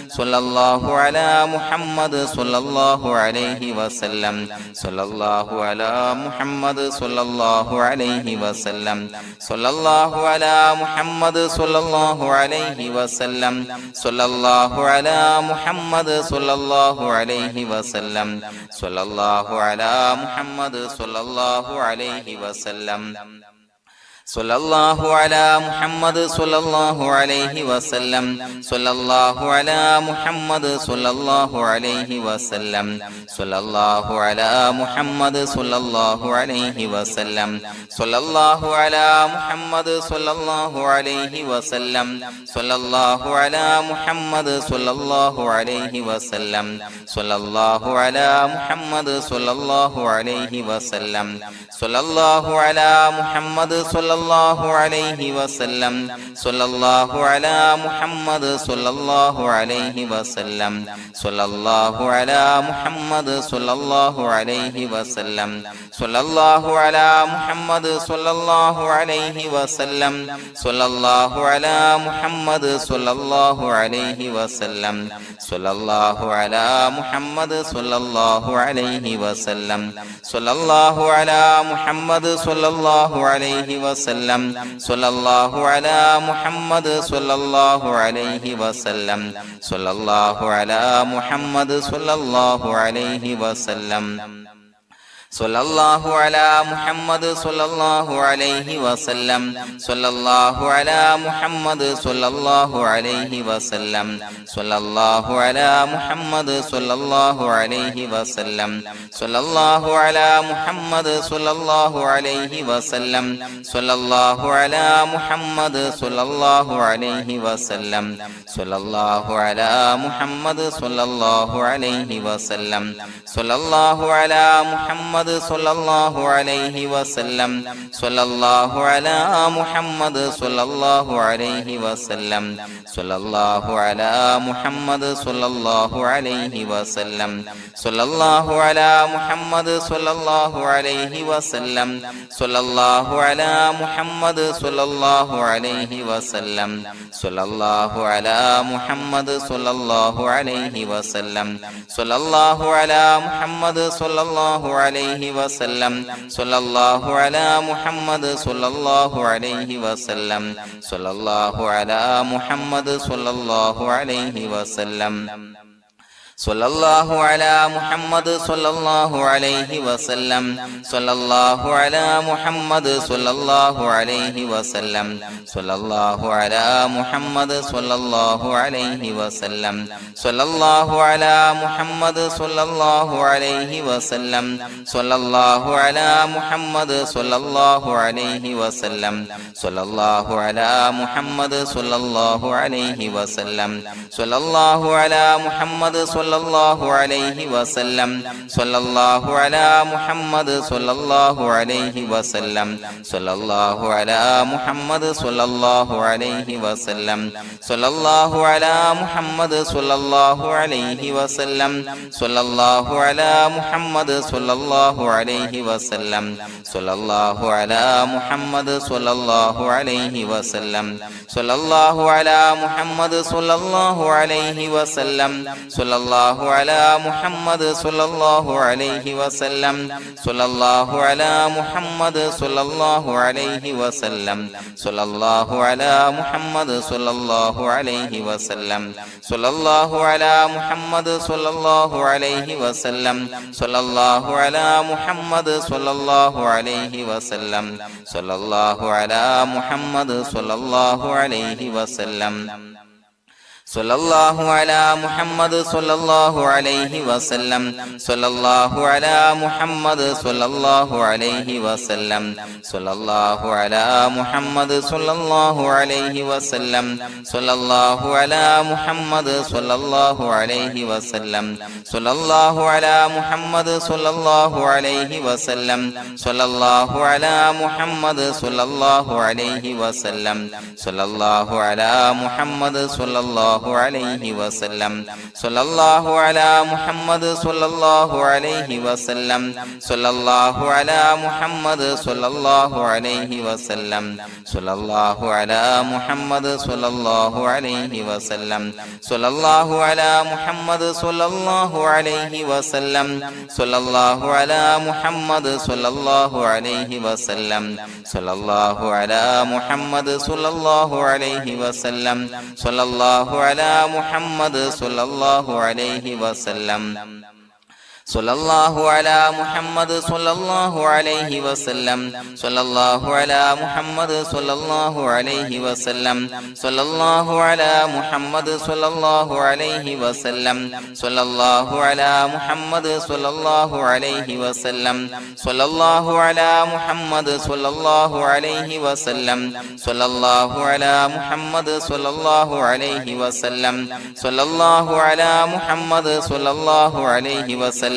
സ്വല്ലല്ലാഹു അലാ മുഹമ്മദ് സ്വല്ലല്ലാഹു അലൈഹി വസല്ലം സ്വല്ലല്ലാഹു അലാ മുഹമ്മദ് സ്വല്ലല്ലാഹു അലൈഹി വസല്ലം സ്വല്ലല്ലാഹു അലാ മുഹമ്മദ് സ്വല്ലല്ലാഹു അലൈഹി വസല്ലം സ്വല്ലല്ലാഹു അലാ മുഹമ്മദ് സ്വല്ലല്ലാഹു അലൈഹി വസല്ലം സ്വല്ലല്ലാഹു അലാ മുഹമ്മദ് സ്വല്ലല്ലാഹു അലൈഹി വസല്ലം സ്വല്ലല്ലാഹു അലാ മുഹമ്മദ് സ്വല്ലല്ലാഹു അലൈഹി വസല്ലം സ്വല്ലല്ലാഹു അലാ മുഹമ്മദ് സ്വല്ലല്ലാഹു അലൈഹി വസല്ലം സ്വല്ലല്ലാഹു അലാ മുഹമ്മദ് സ്വല്ലല്ലാഹു അലൈഹി വസല്ലം സ്വല്ലല്ലാഹു അലാ മുഹമ്മദ് സ്വല്ലല്ലാഹു അലൈഹി വസല്ലം സ്വല്ലല്ലാഹു അലാ മുഹമ്മദ് സ്വല്ലല്ലാഹു അലൈഹി വസല്ലം സ്വല്ലല്ലാഹു അലാ മുഹമ്മദ് സ്വല്ലല്ലാഹു സ്വല്ലല്ലാഹു അലൈഹി വസല്ലം സ്വല്ലല്ലാഹു അലാ മുഹമ്മദ് സ്വല്ലല്ലാഹു അലൈഹി വസല്ലം സ്വല്ലല്ലാഹു അലാ മുഹമ്മദ് സ്വല്ലല്ലാഹു അലൈഹി വസല്ലം സ്വല്ലല്ലാഹു അലാ മുഹമ്മദ് സ്വല്ലല്ലാഹു അലൈഹി വസല്ലം സ്വല്ലല്ലാഹു അലാ മുഹമ്മദ് സ്വല്ലല്ലാഹു അലൈഹി വസല്ലം സ്വല്ലല്ലാഹു അലാ മുഹമ്മദ് സ്വല്ലല്ലാഹു അലൈഹി വസല്ലം സ്വല്ലല്ലാഹു അലാ മുഹമ്മദ് സ്വല്ലല്ലാഹു അലൈഹി വസല്ലം സ്വല്ലല്ലാഹു അലാ മുഹമ്മദ് സ്വല്ലല്ലാഹു അലൈഹി വസല്ലം സ്വല്ലല്ലാഹു അലാ മുഹമ്മദ് സ്വല്ലല്ലാഹു അലൈഹി വസല്ലം സ്വല്ലല്ലാഹു അലാ മുഹമ്മദ് സ്വല്ലല്ലാഹു അലൈഹി വസല്ലം സ്വല്ലല്ലാഹു അലാ മുഹമ്മദ് സ്വല്ലല്ലാഹു അലൈഹി വസല്ലം സ്വല്ലല്ലാഹു അലാ മുഹമ്മദ് സ്വല്ലല്ലാഹു അലൈഹി വസല്ലം സ്വല്ലല്ലാഹു അലാ മുഹമ്മദ് സ്വല്ലല്ലാഹു അലൈഹി വസല്ലം സ്വല്ലല്ലാഹു അലാ മുഹമ്മദ് സ്വല്ലല്ലാഹു അലൈഹി വസല്ലം സ്വല്ലല്ലാഹു അലാ മുഹമ്മദ് സ്വല്ലല്ലാഹു അലൈഹി വസല്ലം സ്വല്ലല്ലാഹു അലാ മുഹമ്മദ് സ്വല്ലല്ലാഹു അലൈഹി വസല്ലം സ്വല്ലല്ലാഹു അലാ മുഹമ്മദ് സ്വല്ലല്ലാഹു അലൈഹി വസല്ലം സ്വല്ലല്ലാഹു അലാ മുഹമ്മദ് സ്വല്ലല്ലാഹു അലൈഹി വസല്ലം സ്വല്ലല്ലാഹു അലാ മുഹമ്മദ് സ്വല്ലല്ലാഹു അലൈഹി വസല്ലം സ്വല്ലല്ലാഹു അലാ മുഹമ്മദ് സ്വല്ലല്ലാഹു അലൈഹി വസല്ലം സ്വല്ലല്ലാഹു അലാ മുഹമ്മദ് സ്വല്ലല്ലാഹു അലൈഹി വസല്ലം സ്വല്ലല്ലാഹു അലാ മുഹമ്മദ് സ്വല്ലല്ലാഹു അലൈഹി വസല്ലം സ്വല്ലല്ലാഹു അലാ മുഹമ്മദ് സ്വല്ലല്ലാഹു അലൈഹി വസല്ലം സ്വല്ലല്ലാഹു അലാ മുഹമ്മദ് സ്വല്ലല്ലാഹു അലൈഹി വസല്ലം സ്വല്ലല്ലാഹു അലാ മുഹമ്മദ് സ്വല്ലല്ലാഹു അലൈഹി വസല്ലം സ്വല്ലല്ലാഹു അലാ മുഹമ്മദ് സ്വല്ലല്ലാഹു അലൈഹി വസല്ലം സ്വല്ലല്ലാഹു അലാ മുഹമ്മദ് സ്വല്ലല്ലാഹു അലൈഹി വസല്ലം സ്വല്ലല്ലാഹു അലാ മുഹമ്മദ് സ്വല്ലല്ലാഹു അലൈഹി വസല്ലം സ്വല്ലല്ലാഹു അലാ മുഹമ്മദ് സ്വല്ലല്ലാഹു അലൈഹി വസല്ലം സ്വല്ലല്ലാഹു അലാ മുഹമ്മദ് സ്വല്ലല്ലാഹു അലൈഹി വസല്ലം സ്വല്ലല്ലാഹു അലാ മുഹമ്മദ് സ്വല്ലല്ലാഹു അലൈഹി വസല്ലം സ്വല്ലല്ലാഹു അലാ മുഹമ്മദ് സ്വല്ലല്ലാഹു അലൈഹി വസല്ലം സ്വല്ലല്ലാഹു അലാ മുഹമ്മദ് സ്വല്ലല്ലാഹു അലൈഹി വസല്ലം സ്വല്ലല്ലാഹു അലാ മുഹമ്മദ് സ്വല്ലല്ലാഹു അലൈഹി വസല്ലം സ്വല്ലല്ലാഹു അലാ മുഹമ്മദ് സ്വല്ലല്ലാഹു അലൈഹി വസല്ലം സ്വല്ലല്ലാഹു അലാ മുഹമ്മദ് സ്വല്ലല്ലാഹു അലൈഹി വസല്ലം സ്വല്ലല്ലാഹു അലാ മുഹമ്മദ് സ്വല്ലല്ലാഹു അലൈഹി വസല്ലം സ്വല്ലല്ലാഹു അലാ മുഹമ്മദ് സ്വല്ലല്ലാഹു അലൈഹി വസല്ലം സ്വല്ലല്ലാഹു അലാ മുഹമ്മദ് സ്വല്ലല്ലാഹു അലൈഹി വസല്ലം സ്വല്ലല്ലാഹു അലാ മുഹമ്മദ് സ്വല്ലല്ലാഹു അലൈഹി വസല്ലം സ്വല്ലല്ലാഹു അലാ മുഹമ്മദ് സ്വല്ലല്ലാഹു അലൈഹി വസല്ലം സ്വല്ലല്ലാഹു അലാ മുഹമ്മദ് സ്വല്ലല്ലാഹു അലൈഹി വസല്ലം സ്വല്ലല്ലാഹു അലാ മുഹമ്മദ് സ്വല്ലല്ലാഹു അലൈഹി വസല്ലം സ്വല്ലല്ലാഹു അലാ മുഹമ്മദ് സ്വല്ലല്ലാഹു അലൈഹി വസല്ലം സ്വല്ലല്ലാഹു അലാ മുഹമ്മദ് സ്വല്ലല്ലാഹു അലൈഹി വസല്ലം സ്വല്ലല്ലാഹു അലാ മുഹമ്മദ് സ്വല്ലല്ലാഹു അലൈഹി വസല്ലം സ്വല്ലല്ലാഹു അലാ മുഹമ്മദ് സ്വല്ലല്ലാഹു അലൈഹി വസല്ലം സ്വല്ലല്ലാഹു അലാ മുഹമ്മദ് സ്വല്ലല്ലാഹു അലൈഹി വസല്ലം സ്വല്ലല്ലാഹു അലാ മുഹമ്മദ് സ്വല്ലല്ലാഹു അലൈഹി വസല്ലം സ്വല്ലല്ലാഹു അലാ മുഹമ്മദ് സ്വല്ലല്ലാഹു അലൈഹി വസല്ലം സ്വല്ലല്ലാഹു അലാ മുഹമ്മദ് സ്വല്ലല്ലാഹു അലൈഹി വസല്ലം സ്വല്ലല്ലാഹു അലാ മുഹമ്മദ് സ്വല്ലല്ലാഹു അലൈഹി വസല്ലം സ്വല്ലല്ലാഹു അലാ മുഹമ്മദ് സ്വല്ലല്ലാഹു അലൈഹി വസല്ലം സ്വല്ലല്ലാഹു അലാ മുഹമ്മദ് സ്വല്ലല്ലാഹു അലൈഹി വസല്ലം സ്വല്ലല്ലാഹു അലാ മുഹമ്മദ് സ്വല്ലല്ലാഹു അലൈഹി വസല്ലം സ്വല്ലല്ലാഹു അലാ മുഹമ്മദ് സ്വല്ലല്ലാഹു അലൈഹി വസല്ലം സ്വല്ലല്ലാഹു അലാ മുഹമ്മദ് സ്വല്ലല്ലാഹു അലൈഹി വസല്ലം സ്വല്ലല്ലാഹു അലാ മുഹമ്മദ് സ്വല്ലല്ലാഹു അലൈഹി വസല്ലം സ്വല്ലല്ലാഹു അലാ മുഹമ്മദ് സ്വല്ലല്ലാഹു അലൈഹി വസല്ലം സ്വല്ലല്ലാഹു അലാ മുഹമ്മദ് സ്വല്ലല്ലാഹു അലൈഹി വസല്ലം സ്വല്ലല്ലാഹു അലാ മുഹമ്മദ് സ്വല്ലല്ലാഹു അലൈഹി വസല്ലം സ്വല്ലല്ലാഹു അലാ മുഹമ്മദ് സ്വല്ലല്ലാഹു അലൈഹി വസല്ലം സ്വല്ലല്ലാഹു അലാ മുഹമ്മദ് സ്വല്ലല്ലാഹു അലൈഹി വസല്ലം സ്വല്ലല്ലാഹു അലാ മുഹമ്മദ് സ്വല്ലല്ലാഹു അലൈഹി വസല്ലം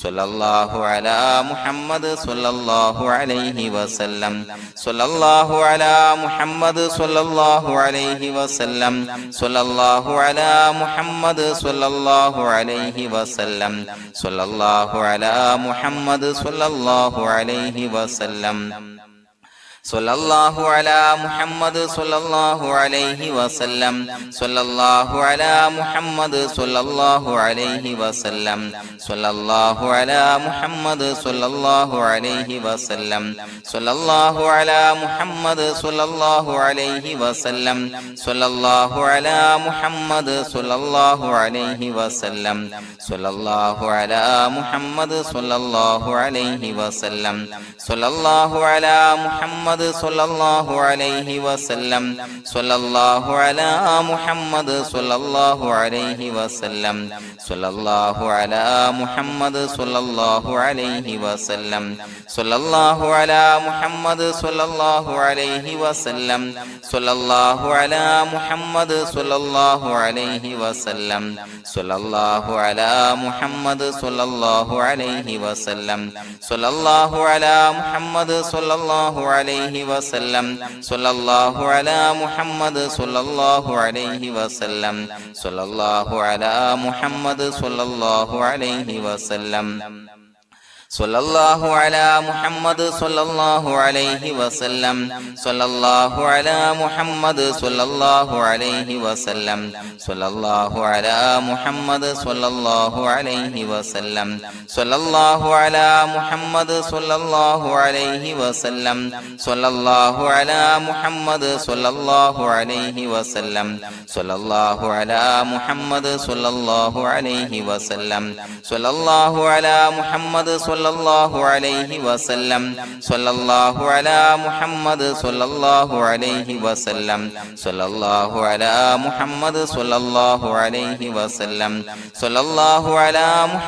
സ്വല്ലല്ലാഹു അലാ മുഹമ്മദ് സ്വല്ലല്ലാഹു അലൈഹി വസല്ലം സ്വല്ലല്ലാഹു അലാ മുഹമ്മദ് സ്വല്ലല്ലാഹു അലൈഹി വസല്ലം സ്വല്ലല്ലാഹു അലാ മുഹമ്മദ് സ്വല്ലല്ലാഹു അലൈഹി വസല്ലം സ്വല്ലല്ലാഹു അലാ മുഹമ്മദ് സ്വല്ലല്ലാഹു അലൈഹി വസല്ലം സ്വല്ലല്ലാഹു അലാ മുഹമ്മദ് സ്വല്ലല്ലാഹു അലൈഹി വസല്ലം സ്വല്ലല്ലാഹു അലാ മുഹമ്മദ് സ്വല്ലല്ലാഹു അലൈഹി വസല്ലം സ്വല്ലല്ലാഹു അലാ മുഹമ്മദ് സ്വല്ലല്ലാഹു അലൈഹി വസല്ലം സ്വല്ലല്ലാഹു അലാ മുഹമ്മദ് സ്വല്ലല്ലാഹു അലൈഹി വസല്ലം സ്വല്ലല്ലാഹു അലാ മുഹമ്മദ് സ്വല്ലല്ലാഹു അലൈഹി വസല്ലം സ്വല്ലല്ലാഹു അലാ മുഹമ്മദ് സ്വല്ലല്ലാഹു അലൈഹി വസല്ലം സ്വല്ലല്ലാഹു അലാ മുഹമ്മദ് സ്വല്ലല്ലാഹു അലൈഹി വസല്ലം സ്വല്ലല്ലാഹു അലാ മുഹമ്മദ് സ്വല്ലല്ലാഹു അലൈഹി വസല്ലം സ്വല്ലല്ലാഹു അലാ മുഹമ്മദ് സ്വല്ലല്ലാഹു അലൈഹി വസല്ലം സ്വല്ലല്ലാഹു അലാ മുഹമ്മദ് സ്വല്ലല്ലാഹു അലൈഹി വസല്ലം സ്വല്ലല്ലാഹു അലാ മുഹമ്മദ് സ്വല്ലല്ലാഹു അലൈഹി വസല്ലം സ്വല്ലല്ലാഹു അലാ മുഹമ്മദ് സ്വല്ലല്ലാഹു അലൈഹി വസല്ലം സ്വല്ലല്ലാഹു അലാ മുഹമ്മദ് സ്വല്ലല്ലാഹു അലൈഹി വസല്ലം സ്വല്ലല്ലാഹു അലാ മുഹമ്മദ് സ്വല്ലല്ലാഹു അലൈഹി വസല്ലം സ്വല്ലല്ലാഹു അലാ മുഹമ്മദ് സ്വല്ലല്ലാഹു അലൈഹി വസല്ലം സ്വല്ലല്ലാഹു അലാ മുഹമ്മദ് സ്വല്ലല്ലാഹു അലൈഹി വസല്ലം സ്വല്ലല്ലാഹു അലാ മുഹമ്മദ് സ്വല്ലല്ലാഹു അലൈഹി വസല്ലം സ്വല്ലല്ലാഹു അലാ മുഹമ്മദ് സ്വല്ലല്ലാഹു അലൈഹി വസല്ലം സ്വല്ലല്ലാഹു അലാ മുഹമ്മദ് സ്വല്ലല്ലാഹു അലൈഹി വസല്ലം സ്വല്ലല്ലാഹു അലാ മുഹമ്മദ് സ്വല്ലല്ലാഹു അലൈഹി വസല്ലം സ്വല്ലല്ലാഹു അലാ മുഹമ്മദ് സ്വല്ലല്ലാഹു അലൈഹി വസല്ലം സ്വല്ലല്ലാഹു അലാ മുഹമ്മദ് സ്വല്ലല്ലാഹു അലൈഹി വസല്ലം സ്വല്ലല്ലാഹു അലാ മുഹമ്മദ് സ്വല്ലല്ലാഹു അലൈഹി വസല്ലം സ്വല്ലല്ലാഹു അലാ മുഹമ്മദ് സ്വല്ലല്ലാഹു അലൈഹി വസല്ലം സ്വല്ലല്ലാഹു അലാ മുഹമ്മദ് സ്വല്ലല്ലാഹു അലൈഹി വസല്ലം സ്വല്ലല്ലാഹു അലാ മുഹമ്മദ് സ്വല്ലല്ലാഹു അലൈഹി വസല്ലം സ്വല്ലല്ലാഹു അലാ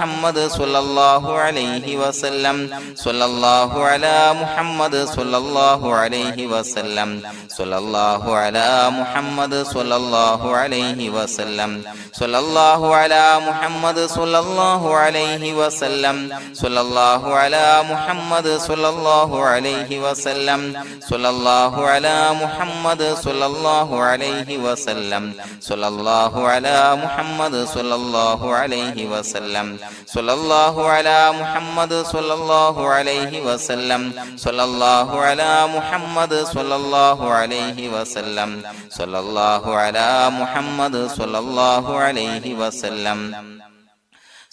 മുഹമ്മദ് സ്വല്ലല്ലാഹു അലൈഹി വസല്ലം സ്വല്ലല്ലാഹു അലാ മുഹമ്മദ് സ്വല്ലല്ലാഹു അലൈഹി വസല്ലം സ്വല്ലല്ലാഹു അലാ മുഹമ്മദ് സ്വല്ലല്ലാഹു അലൈഹി വസല്ലം സ്വല്ലല്ലാഹു അലാ മുഹമ്മദ് സ്വല്ലല്ലാഹു അലൈഹി വസല്ലം സ്വല്ലല്ലാഹു അലാ മുഹമ്മദ് സ്വല്ലല്ലാഹു അലൈഹി വസല്ലം സ്വല്ലല്ലാഹു അലാ മുഹമ്മദ് സ്വല്ലല്ലാഹു അലൈഹി വസല്ലം സ്വല്ലല്ലാഹു അലാ മുഹമ്മദ് സ്വല്ലല്ലാഹു അലൈഹി വസല്ലം സ്വല്ലല്ലാഹു അലാ മുഹമ്മദ് സ്വല്ലല്ലാഹു അലൈഹി വസല്ലം സ്വല്ലല്ലാഹു അലാ മുഹമ്മദ് സ്വല്ലല്ലാഹു അലൈഹി വസല്ലം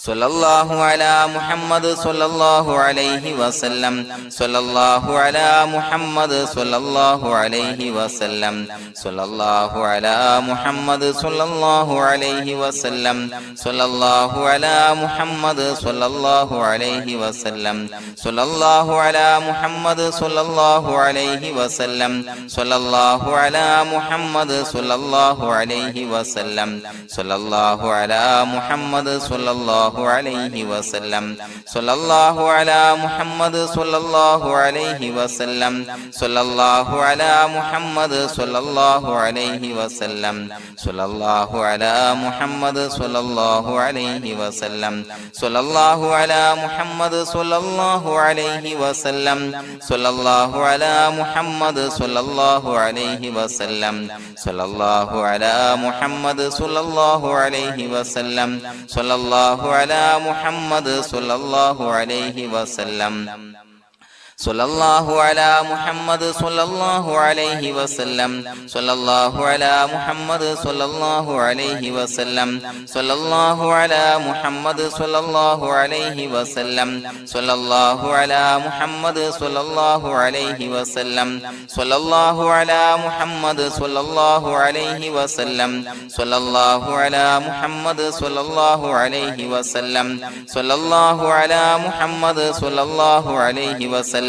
സ്വല്ലല്ലാഹു അലാ മുഹമ്മദ് സ്വല്ലല്ലാഹു അലൈഹി വസല്ലം സ്വല്ലല്ലാഹു അലാ മുഹമ്മദ് സ്വല്ലല്ലാഹു അലൈഹി വസല്ലം സ്വല്ലല്ലാഹു അലാ മുഹമ്മദ് സ്വല്ലല്ലാഹു അലൈഹി വസല്ലം സ്വല്ലല്ലാഹു അലാ മുഹമ്മദ് സ്വല്ലല്ലാഹു അലൈഹി വസല്ലം സ്വല്ലല്ലാഹു അലാ മുഹമ്മദ് സ്വല്ലല്ലാഹു അലൈഹി വസല്ലം സ്വല്ലല്ലാഹു അലാ മുഹമ്മദ് സ്വല്ലല്ലാഹു അലൈഹി വസല്ലം സ്വല്ലല്ലാഹു അലാ മുഹമ്മദ് സ്വല്ലല്ലാഹു അലൈഹി വസല്ലം സ്വല്ലല്ലാഹു അലാ മുഹമ്മദ് സ്വല്ലല്ലാഹു അലൈഹി വസല്ലം സ്വല്ലല്ലാഹു അലാ മുഹമ്മദ് സ്വല്ലല്ലാഹു അലൈഹി വസല്ലം സ്വല്ലല്ലാഹു അലാ മുഹമ്മദ് സ്വല്ലല്ലാഹു അലൈഹി വസല്ലം സ്വല്ലല്ലാഹു അലാ മുഹമ്മദ് സ്വല്ലല്ലാഹു അലൈഹി വസല്ലം സ്വല്ലല്ലാഹു അലാ മുഹമ്മദ് സ്വല്ലല്ലാഹു അലൈഹി വസല്ലം സ്വല്ലല്ലാഹു അലാ മുഹമ്മദ് സ്വല്ലല്ലാഹു അലൈഹി വസല്ലം സ്വല്ലല്ലാഹു അലാ മുഹമ്മദ് സ്വല്ലല്ലാഹു അലൈഹി വസല്ലം സ്വല്ലല്ലാഹു അലാ മുഹമ്മദ് സ്വല്ലല്ലാഹു അലൈഹി വസല്ലം സ്വല്ലല്ലാഹു അലാ മുഹമ്മദ് സ്വല്ലല്ലാഹു അലൈഹി വസല്ലം സ്വല്ലല്ലാഹു അലാ മുഹമ്മദ് സ്വല്ലല്ലാഹു അലൈഹി വസല്ലം സ്വല്ലല്ലാഹു അലാ മുഹമ്മദ് സ്വല്ലല്ലാഹു അലൈഹി വസല്ലം സ്വല്ലല്ലാഹു അലാ മുഹമ്മദ് സ്വല്ലല്ലാഹു അലൈഹി വസല്ലം സ്വല്ലല്ലാഹു അലാ മുഹമ്മദ് സ്വല്ലല്ലാഹു അലൈഹി വസല്ലം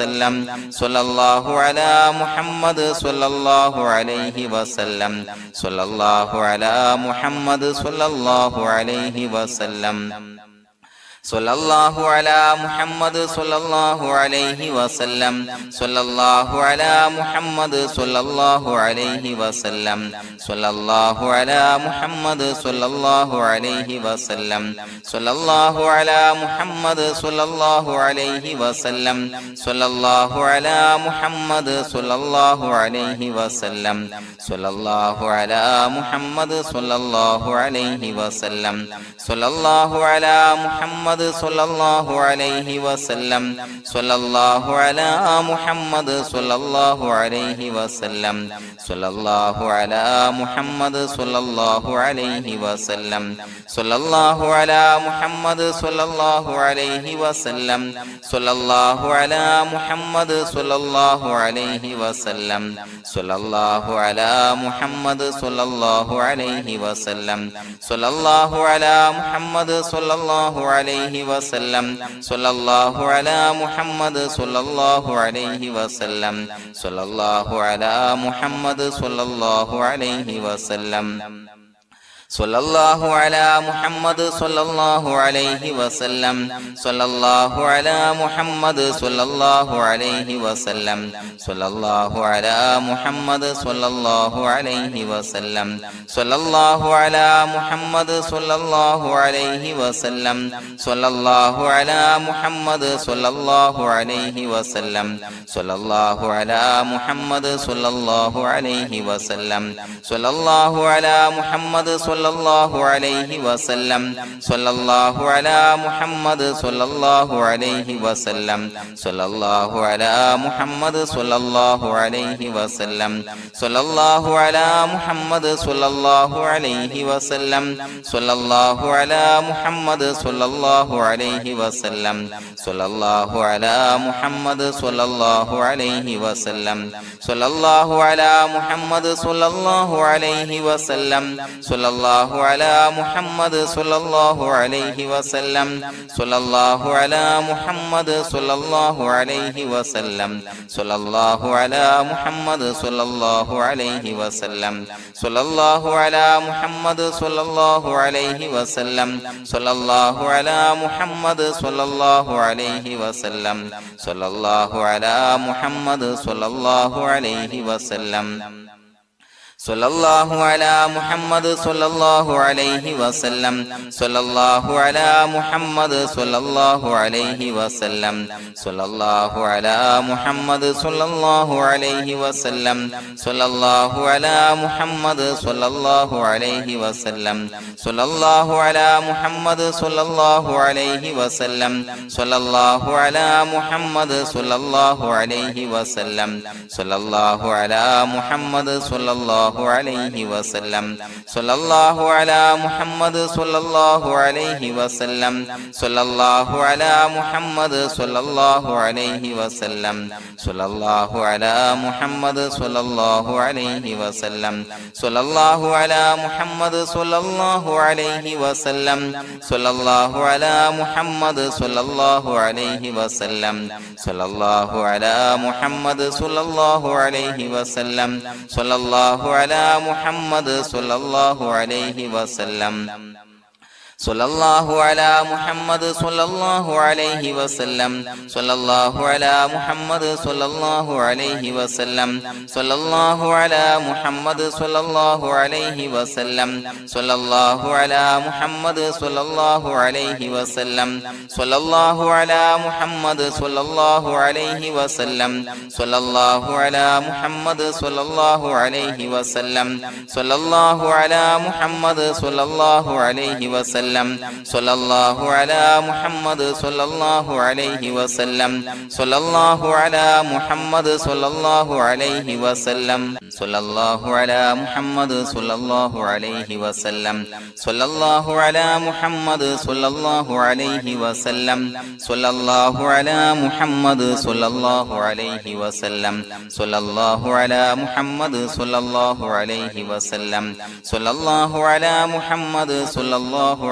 വസല്ലം സ്വല്ലല്ലാഹു അലാ മുഹമ്മദ് സ്വല്ലല്ലാഹു അലൈഹി വസല്ലം സ്വല്ലല്ലാഹു അലാ മുഹമ്മദ് സ്വല്ലല്ലാഹു അലൈഹി വസല്ലം സ്വല്ലല്ലാഹു അലാ മുഹമ്മദ് സ്വല്ലല്ലാഹു അലൈഹി വസല്ലം സ്വല്ലല്ലാഹു അലാ മുഹമ്മദ് സ്വല്ലല്ലാഹു അലൈഹി വസല്ലം സ്വല്ലല്ലാഹു അലാ മുഹമ്മദ് സ്വല്ലല്ലാഹു അലൈഹി വസല്ലം സ്വല്ലല്ലാഹു അലാ മുഹമ്മദ് സ്വല്ലല്ലാഹു അലൈഹി വസല്ലം സ്വല്ലല്ലാഹു അലാ മുഹമ്മദ് സ്വല്ലല്ലാഹു അലൈഹി വസല്ലം സ്വല്ലല്ലാഹു അലാ മുഹമ്മദ് സ്വല്ലല്ലാഹു അലൈഹി വസല്ലം സ്വല്ലല്ലാഹു അലാ മുഹമ്മദ് സ്വല്ലല്ലാഹു അലൈഹി വസല്ലം സ്വല്ലല്ലാഹു അലാ മുഹമ്മദ് സ്വല്ലല്ലാഹു അലൈഹി വസല്ലം സ്വല്ലല്ലാഹു അലാ മുഹമ്മദ് സ്വല്ലല്ലാഹു അലൈഹി വസല്ലം സ്വല്ലല്ലാഹു അലാ മുഹമ്മദ് സ്വല്ലല്ലാഹു അലൈഹി വസല്ലം സ്വല്ലല്ലാഹു അലാ മുഹമ്മദ് സ്വല്ലല്ലാഹു അലൈഹി വസല്ലം സ്വല്ലല്ലാഹു അലാ മുഹമ്മദ് സ്വല്ലല്ലാഹു അലൈഹി വസല്ലം സ്വല്ലല്ലാഹു അലാ മുഹമ്മദ് സ്വല്ലല്ലാഹു അലൈഹി വസല്ലം സ്വല്ലല്ലാഹു അലാ മുഹമ്മദ് സ്വല്ലല്ലാഹു അലൈഹി വസല്ലം സ്വല്ലല്ലാഹു അലാ മുഹമ്മദ് സ്വല്ലല്ലാഹു അലൈഹി വസല്ലം സ്വല്ലല്ലാഹു അലാ മുഹമ്മദ് സ്വല്ലല്ലാഹു അലൈഹി വസല്ലം സ്വല്ലല്ലാഹു അലാ മുഹമ്മദ് സ്വല്ലല്ലാഹു അലൈഹി വസല്ലം സ്വല്ലല്ലാഹു അലാ മുഹമ്മദ് സ്വല്ലല്ലാഹു അലൈഹി വസല്ലം സ്വല്ലല്ലാഹു അലാ മുഹമ്മദ് സ്വല്ലല്ലാഹു അലൈഹി വസല്ലം സ്വല്ലല്ലാഹു അലാ മുഹമ്മദ് സ്വല്ലല്ലാഹു അലൈഹി വസല്ലം സ്വല്ലല്ലാഹു അലാ മുഹമ്മദ് സ്വല്ലല്ലാഹു അലൈഹി വസല്ലം സ്വല്ലല്ലാഹു അലാ മുഹമ്മദ് സ്വല്ലല്ലാഹു അലൈഹി വസല്ലം സ്വല്ലല്ലാഹു അലാ മുഹമ്മദ് സ്വല്ലല്ലാഹു അലൈഹി വസല്ലം സ്വല്ലല്ലാഹു അലാ മുഹമ്മദ് സ്വല്ലല്ലാഹു അലൈഹി വസല്ലം സ്വല്ലല്ലാഹു അലാ മുഹമ്മദ് സ്വല്ലല്ലാഹു അലൈഹി വസല്ലം സ്വല്ലല്ലാഹു അലാ മുഹമ്മദ് സ്വല്ലല്ലാഹു അലൈഹി വസല്ലം സ്വല്ലല്ലാഹു അലാ മുഹമ്മദ് സ്വല്ലല്ലാഹു അലൈഹി വസല്ലം സ്വല്ലല്ലാഹു അലാ മുഹമ്മദ് സ്വല്ലല്ലാഹു അലൈഹി വസല്ലം സ്വല്ലല്ലാഹു അലാ മുഹമ്മദ് സ്വല്ലല്ലാഹു അലൈഹി വസല്ലം സ്വല്ലല്ലാഹു അലാ മുഹമ്മദ് സ്വല്ലല്ലാഹു അലൈഹി വസല്ലം സ്വല്ലല്ലാഹു അലാ മുഹമ്മദ് സ്വല്ലല്ലാഹു അലൈഹി വസല്ലം സ്വല്ലല്ലാഹു അലാ മുഹമ്മദ് സ്വല്ലല്ലാഹു അലൈഹി വസല്ലം സ്വല്ലല്ലാഹു അലാ മുഹമ്മദ് സ്വല്ലല്ലാഹു അലൈഹി വസല്ലം സ്വല്ലല്ലാഹു അലാ മുഹമ്മദ് സ്വല്ലല്ലാഹു അലൈഹി വസല്ലം സ്വല്ലല്ലാഹു അലാ മുഹമ്മദ് സ്വല്ലല്ലാഹു അലൈഹി വസല്ലം സ്വല്ലല്ലാഹു അലാ മുഹമ്മദ് സ്വല്ലല്ലാഹു അലൈഹി വസല്ലം സ്വല്ലല്ലാഹു അലാ മുഹമ്മദ് സ്വല്ലല്ലാഹു അലൈഹി വസല്ലം സ്വല്ലല്ലാഹു അലാ മുഹമ്മദ് സ്വല്ലല്ലാഹു അലൈഹി വസല്ലം സ്വല്ലല്ലാഹു അലാ മുഹമ്മദ് സ്വല്ലല്ലാഹു അലൈഹി വസല്ലം സ്വല്ലല്ലാഹു അലാ മുഹമ്മദ് സ്വല്ലല്ലാഹു അലൈഹി വസല്ലം സ്വല്ലല്ലാഹു അലാ മുഹമ്മദ് സ്വല്ലല്ലാഹു അലൈഹി വസല്ലം സ്വല്ലല്ലാഹു അലാ മുഹമ്മദ് സ്വല്ലല്ലാഹു അലൈഹി വസല്ലം സ്വല്ലല്ലാഹു അലാ മുഹമ്മദ് സ്വല്ലല്ലാഹു അലൈഹി വസല്ലം സ്വല്ലല്ലാഹു അലാ മുഹമ്മദ് സ്വല്ലല്ലാഹു അലൈഹി വസല്ലം സ്വല്ലല്ലാഹു അലാ മുഹമ്മദ് സ്വല്ലല്ലാഹു അലൈഹി വസല്ലം സ്വല്ലല്ലാഹു അലാ മുഹമ്മദ് സ്വല്ലല്ലാഹു അലൈഹി വസല്ലം സ്വല്ലല്ലാഹു അലാ മുഹമ്മദ് സ്വല്ലല്ലാഹു അലൈഹി വസല്ലം സ്വല്ലല്ലാഹു അലാ മുഹമ്മദ് സ്വല്ലല്ലാഹു അലൈഹി വസല്ലം സ്വല്ലല്ലാഹു അലാ മുഹമ്മദ് സ്വല്ലല്ലാഹു അലൈഹി വസല്ലം സ്വല്ലല്ലാഹു അലാ മുഹമ്മദ് സ്വല്ലല്ലാഹു അലൈഹി വസല്ലം സ്വല്ലല്ലാഹു അലാ മുഹമ്മദ് സ്വല്ലല്ലാഹു അലൈഹി വസല്ലം സ്വല്ലല്ലാഹു അലാ മുഹമ്മദ് സ്വല്ലല്ലാഹു അലൈഹി വസല്ലം സ്വല്ലല്ലാഹു അലാ മുഹമ്മദ് സ്വല്ലല്ലാഹു അലൈഹി വസല്ലം സ്വല്ലല്ലാഹു അലാ മുഹമ്മദ് സ്വല്ലല്ലാഹു അലൈഹി വസല്ലം സ്വല്ലല്ലാഹു അലാ മുഹമ്മദ് സ്വല്ലല്ലാഹു അലൈഹി വസല്ലം സ്വല്ലല്ലാഹു അലാ മുഹമ്മദ് സ്വല്ലല്ലാഹു അലൈഹി വസല്ലം സ്വല്ലല്ലാഹു അലാ മുഹമ്മദ് സ്വല്ലല്ലാഹു അലൈഹി വസല്ലം സ്വല്ലല്ലാഹു അലാ മുഹമ്മദ് സ്വല്ലല്ലാഹു അലൈഹി വസല്ലം സ്വല്ലല്ലാഹു അലാ മുഹമ്മദ് സ്വല്ലല്ലാഹു അലൈഹി വസല്ലം സ്വല്ലല്ലാഹു അലാ മുഹമ്മദ് സ്വല്ലല്ലാഹു അലൈഹി വസല്ലം സ്വല്ലല്ലാഹു അലാ മുഹമ്മദ് സ്വല്ലല്ലാഹു അലൈഹി വസല്ലം സ്വല്ലല്ലാഹു അലാ മുഹമ്മദ് സ്വല്ലല്ലാഹു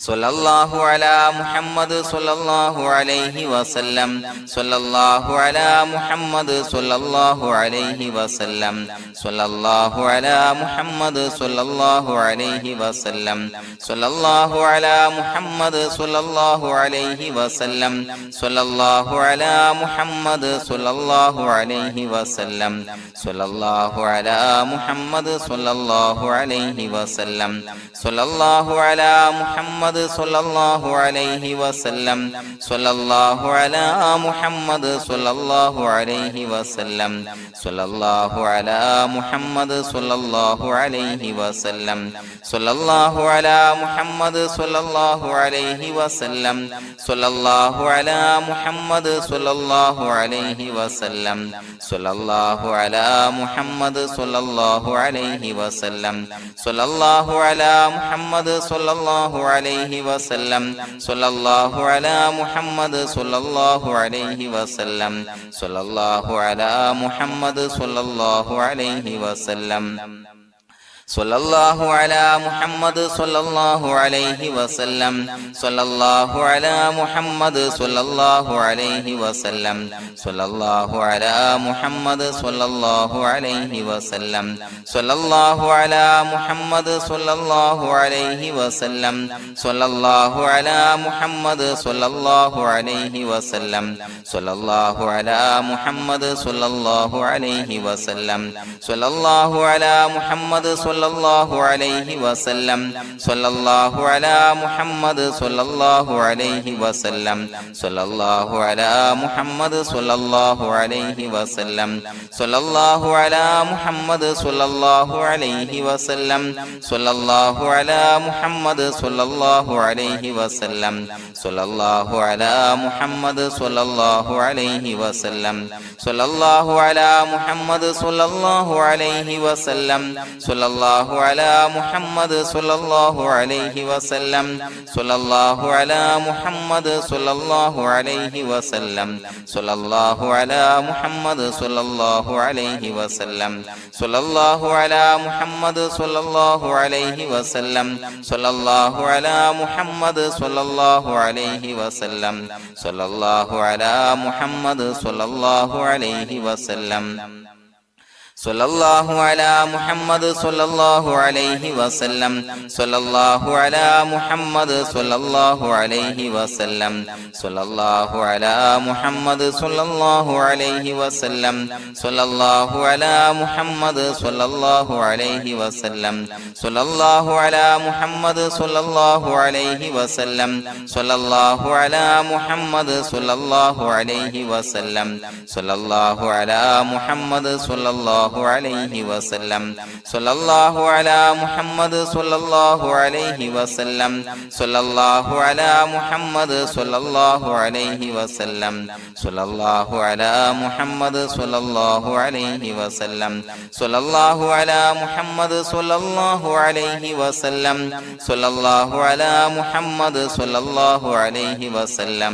സ്വല്ലല്ലാഹു അലാ മുഹമ്മദ് സ്വല്ലല്ലാഹു അലൈഹി വസല്ലം സ്വല്ലല്ലാഹു അലാ മുഹമ്മദ് സ്വല്ലല്ലാഹു അലൈഹി വസല്ലം സ്വല്ലല്ലാഹു അലാ മുഹമ്മദ് സ്വല്ലല്ലാഹു അലൈഹി വസല്ലം സ്വല്ലല്ലാഹു അലാ മുഹമ്മദ് സ്വല്ലല്ലാഹു അലൈഹി വസല്ലം സ്വല്ലല്ലാഹു അലാ മുഹമ്മദ് സ്വല്ലല്ലാഹു അലൈഹി വസല്ലം സ്വല്ലല്ലാഹു അലാ മുഹമ്മദ് സ്വല്ലല്ലാഹു അലൈഹി വസല്ലം സ്വല്ലല്ലാഹു അലാ മുഹമ്മദ് സ്വല്ലല്ലാഹു അലൈഹി വസല്ലം സ്വല്ലല്ലാഹു അലാ മുഹമ്മദ് സ്വല്ലല്ലാഹു അലൈഹി വസല്ലം സ്വല്ലല്ലാഹു അലാ മുഹമ്മദ് സ്വല്ലല്ലാഹു അലൈഹി വസല്ലം സ്വല്ലല്ലാഹു അലാ മുഹമ്മദ് സ്വല്ലല്ലാഹു അലൈഹി വസല്ലം സ്വല്ലല്ലാഹു അലാ മുഹമ്മദ് സ്വല്ലല്ലാഹു അലൈഹി വസല്ലം സ്വല്ലല്ലാഹു അലാ മുഹമ്മദ് സ്വല്ലല്ലാഹു അലൈഹി വസല്ലം സ്വല്ലല്ലാഹു അലാ മുഹമ്മദ് സ്വല്ലല്ലാഹു അലൈഹി വസല്ലം സ്വല്ലല്ലാഹു അലാ മുഹമ്മദ് സ്വല്ലല്ലാഹു അലൈഹി വസല്ലം സ്വല്ലല്ലാഹു അലാ മുഹമ്മദ് സ്വല്ലല്ലാഹു അലൈഹി വസല്ലം സ്വല്ലല്ലാഹു അലാ മുഹമ്മദ് സ്വല്ലല്ലാഹു അലൈഹി വസല്ലം സ്വല്ലല്ലാഹു അലാ മുഹമ്മദ് സ്വല്ലല്ലാഹു അലൈഹി വസല്ലം സ്വല്ലല്ലാഹു അലാ മുഹമ്മദ് സ്വല്ലല്ലാഹു അലൈഹി വസല്ലം സ്വല്ലല്ലാഹു അലാ മുഹമ്മദ് സ്വല്ലല്ലാഹു അലൈഹി വസല്ലം സ്വല്ലല്ലാഹു അലാ മുഹമ്മദ് സ്വല്ലല്ലാഹു അലൈഹി വസല്ലം സ്വല്ലല്ലാഹു അലാ മുഹമ്മദ് സ്വല്ലല്ലാഹു അലൈഹി വസല്ലം സ്വല്ലല്ലാഹു അലാ മുഹമ്മദ് സ്വല്ലല്ലാഹു അലൈഹി വസല്ലം സ്വല്ലല്ലാഹു അലാ മുഹമ്മദ് സ്വല്ലല്ലാഹു അലൈഹി വസല്ലം സ്വല്ലല്ലാഹു അലാ മുഹമ്മദ് സ്വല്ലല്ലാഹു അലൈഹി വസല്ലം സ്വല്ലല്ലാഹു അലാ മുഹമ്മദ് സ്വല്ലല്ലാഹു അലൈഹി വസല്ലം സ്വല്ലല്ലാഹു അലാ മുഹമ്മദ് സ്വല്ലല്ലാഹു അലൈഹി വസല്ലം സ്വല്ലല്ലാഹു അലാ മുഹമ്മദ് സ്വല്ലല്ലാഹു അലൈഹി വസല്ലം സ്വല്ലല്ലാഹു അലാ മുഹമ്മദ് സ്വല്ലല്ലാഹു അലൈഹി വസല്ലം സ്വല്ലല്ലാഹു അലാ മുഹമ്മദ് സ്വല്ലല്ലാഹു അലൈഹി വസല്ലം സ്വല്ലല്ലാഹു അലാ മുഹമ്മദ് സ്വല്ലല്ലാഹു അലൈഹി വസല്ലം സ്വല്ലല്ലാഹു അലാ മുഹമ്മദ് സ്വല്ലല്ലാഹു അലൈഹി വസല്ലം സ്വല്ലല്ലാഹു അലാ മുഹമ്മദ് സ്വല്ലല്ലാഹു അലൈഹി വസല്ലം സ്വല്ലല്ലാഹു അലാ മുഹമ്മദ് സ്വല്ലല്ലാഹു അലൈഹി വസല്ലം സ്വല്ലല്ലാഹു അലാ മുഹമ്മദ് സ്വല്ലല്ലാഹു അലൈഹി വസല്ലം സ്വല്ലല്ലാഹു അലാ മുഹമ്മദ് സ്വല്ലല്ലാഹു അലൈഹി വസല്ലം സ്വല്ലല്ലാഹു അലാ മുഹമ്മദ് സ്വല്ലല്ലാഹു അലൈഹി വസല്ലം സ്വല്ലല്ലാഹു അലാ മുഹമ്മദ് സ്വല്ലല്ലാഹു അലൈഹി വസല്ലം സ്വല്ലല്ലാഹു അലാ മുഹമ്മദ് സ്വല്ലല്ലാഹു അലൈഹി വസല്ലം സ്വല്ലല്ലാഹു അലാ മുഹമ്മദ് സ്വല്ലല്ലാഹു അലൈഹി വസല്ലം സ്വല്ലല്ലാഹു അലാ മുഹമ്മദ് സ്വല്ലല്ലാഹു അലൈഹി വസല്ലം സ്വല്ലല്ലാഹു അലാ മുഹമ്മദ് സ്വല്ലല്ലാഹു അലൈഹി വസല്ലം സ്വല്ലല്ലാഹു അലാ മുഹമ്മദ് സ്വല്ലല്ലാഹു അലൈഹി വസല്ലം സ്വല്ലല്ലാഹു അലാ മുഹമ്മദ് സ്വല്ലല്ലാഹു അലൈഹി വസല്ലം സ്വല്ലല്ലാഹു അലാ മുഹമ്മദ് സ്വല്ലല്ലാഹു അലൈഹി വസല്ലം സ്വല്ലല്ലാഹു അലാ മുഹമ്മദ് സ്വല്ലല്ലാഹു അലൈഹി വസല്ലം സ്വല്ലല്ലാഹു അലാ മുഹമ്മദ്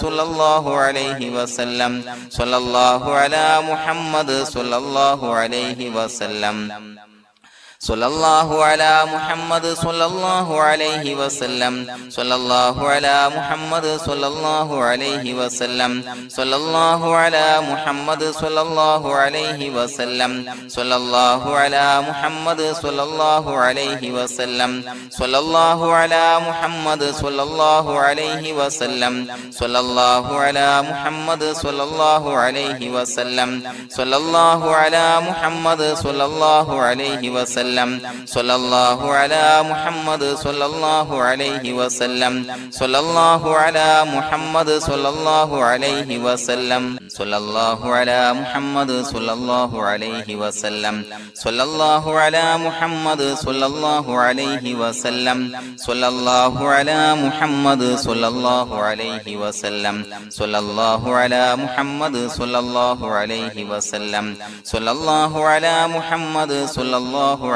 സ്വല്ലല്ലാഹു അലൈഹി വസല്ലം സ്വല്ലല്ലാഹു അലാ മുഹമ്മദ് സ്വല്ലല്ലാഹു അലൈഹി വസല്ലം സ്വല്ലല്ലാഹു അലാ മുഹമ്മദ് സ്വല്ലല്ലാഹു അലൈഹി വസല്ലം സ്വല്ലല്ലാഹു അലാ മുഹമ്മദ് സ്വല്ലല്ലാഹു അലൈഹി വസല്ലം സ്വല്ലല്ലാഹു അലാ മുഹമ്മദ് സ്വല്ലല്ലാഹു അലൈഹി വസല്ലം സ്വല്ലല്ലാഹു അലാ മുഹമ്മദ് സ്വല്ലല്ലാഹു അലൈഹി വസല്ലം സ്വല്ലല്ലാഹു അലാ മുഹമ്മദ് സ്വല്ലല്ലാഹു അലൈഹി വസല്ലം സ്വല്ലല്ലാഹു അലാ മുഹമ്മദ് സ്വല്ലല്ലാഹു അലൈഹി വസല്ലം സ്വല്ലല്ലാഹു അലാ മുഹമ്മദ് സ്വല്ലല്ലാഹു അലൈഹി വസല്ലം സ്വല്ലല്ലാഹു അലാ മുഹമ്മദ് സ്വല്ലല്ലാഹു അലൈഹി വസല്ലം സ്വല്ലല്ലാഹു അലാ മുഹമ്മദ് സ്വല്ലല്ലാഹു അലൈഹി വസല്ലം സ്വല്ലല്ലാഹു അലാ മുഹമ്മദ് സ്വല്ലല്ലാഹു അലൈഹി വസല്ലം സ്വല്ലല്ലാഹു അലാ മുഹമ്മദ് സ്വല്ലല്ലാഹു അലൈഹി വസല്ലം സ്വല്ലല്ലാഹു അലാ മുഹമ്മദ് സ്വല്ലല്ലാഹു അലൈഹി വസല്ലം സ്വല്ലല്ലാഹു അലാ മുഹമ്മദ് സ്വല്ലല്ലാഹു അലൈഹി വസല്ലം സ്വല്ലല്ലാഹു അലാ മുഹമ്മദ് സ്വല്ലല്ലാഹു അലൈഹി വസല്ലം സ്വല്ലല്ലാഹു അലാ മുഹമ്മദ് സ്വല്ലല്ലാഹു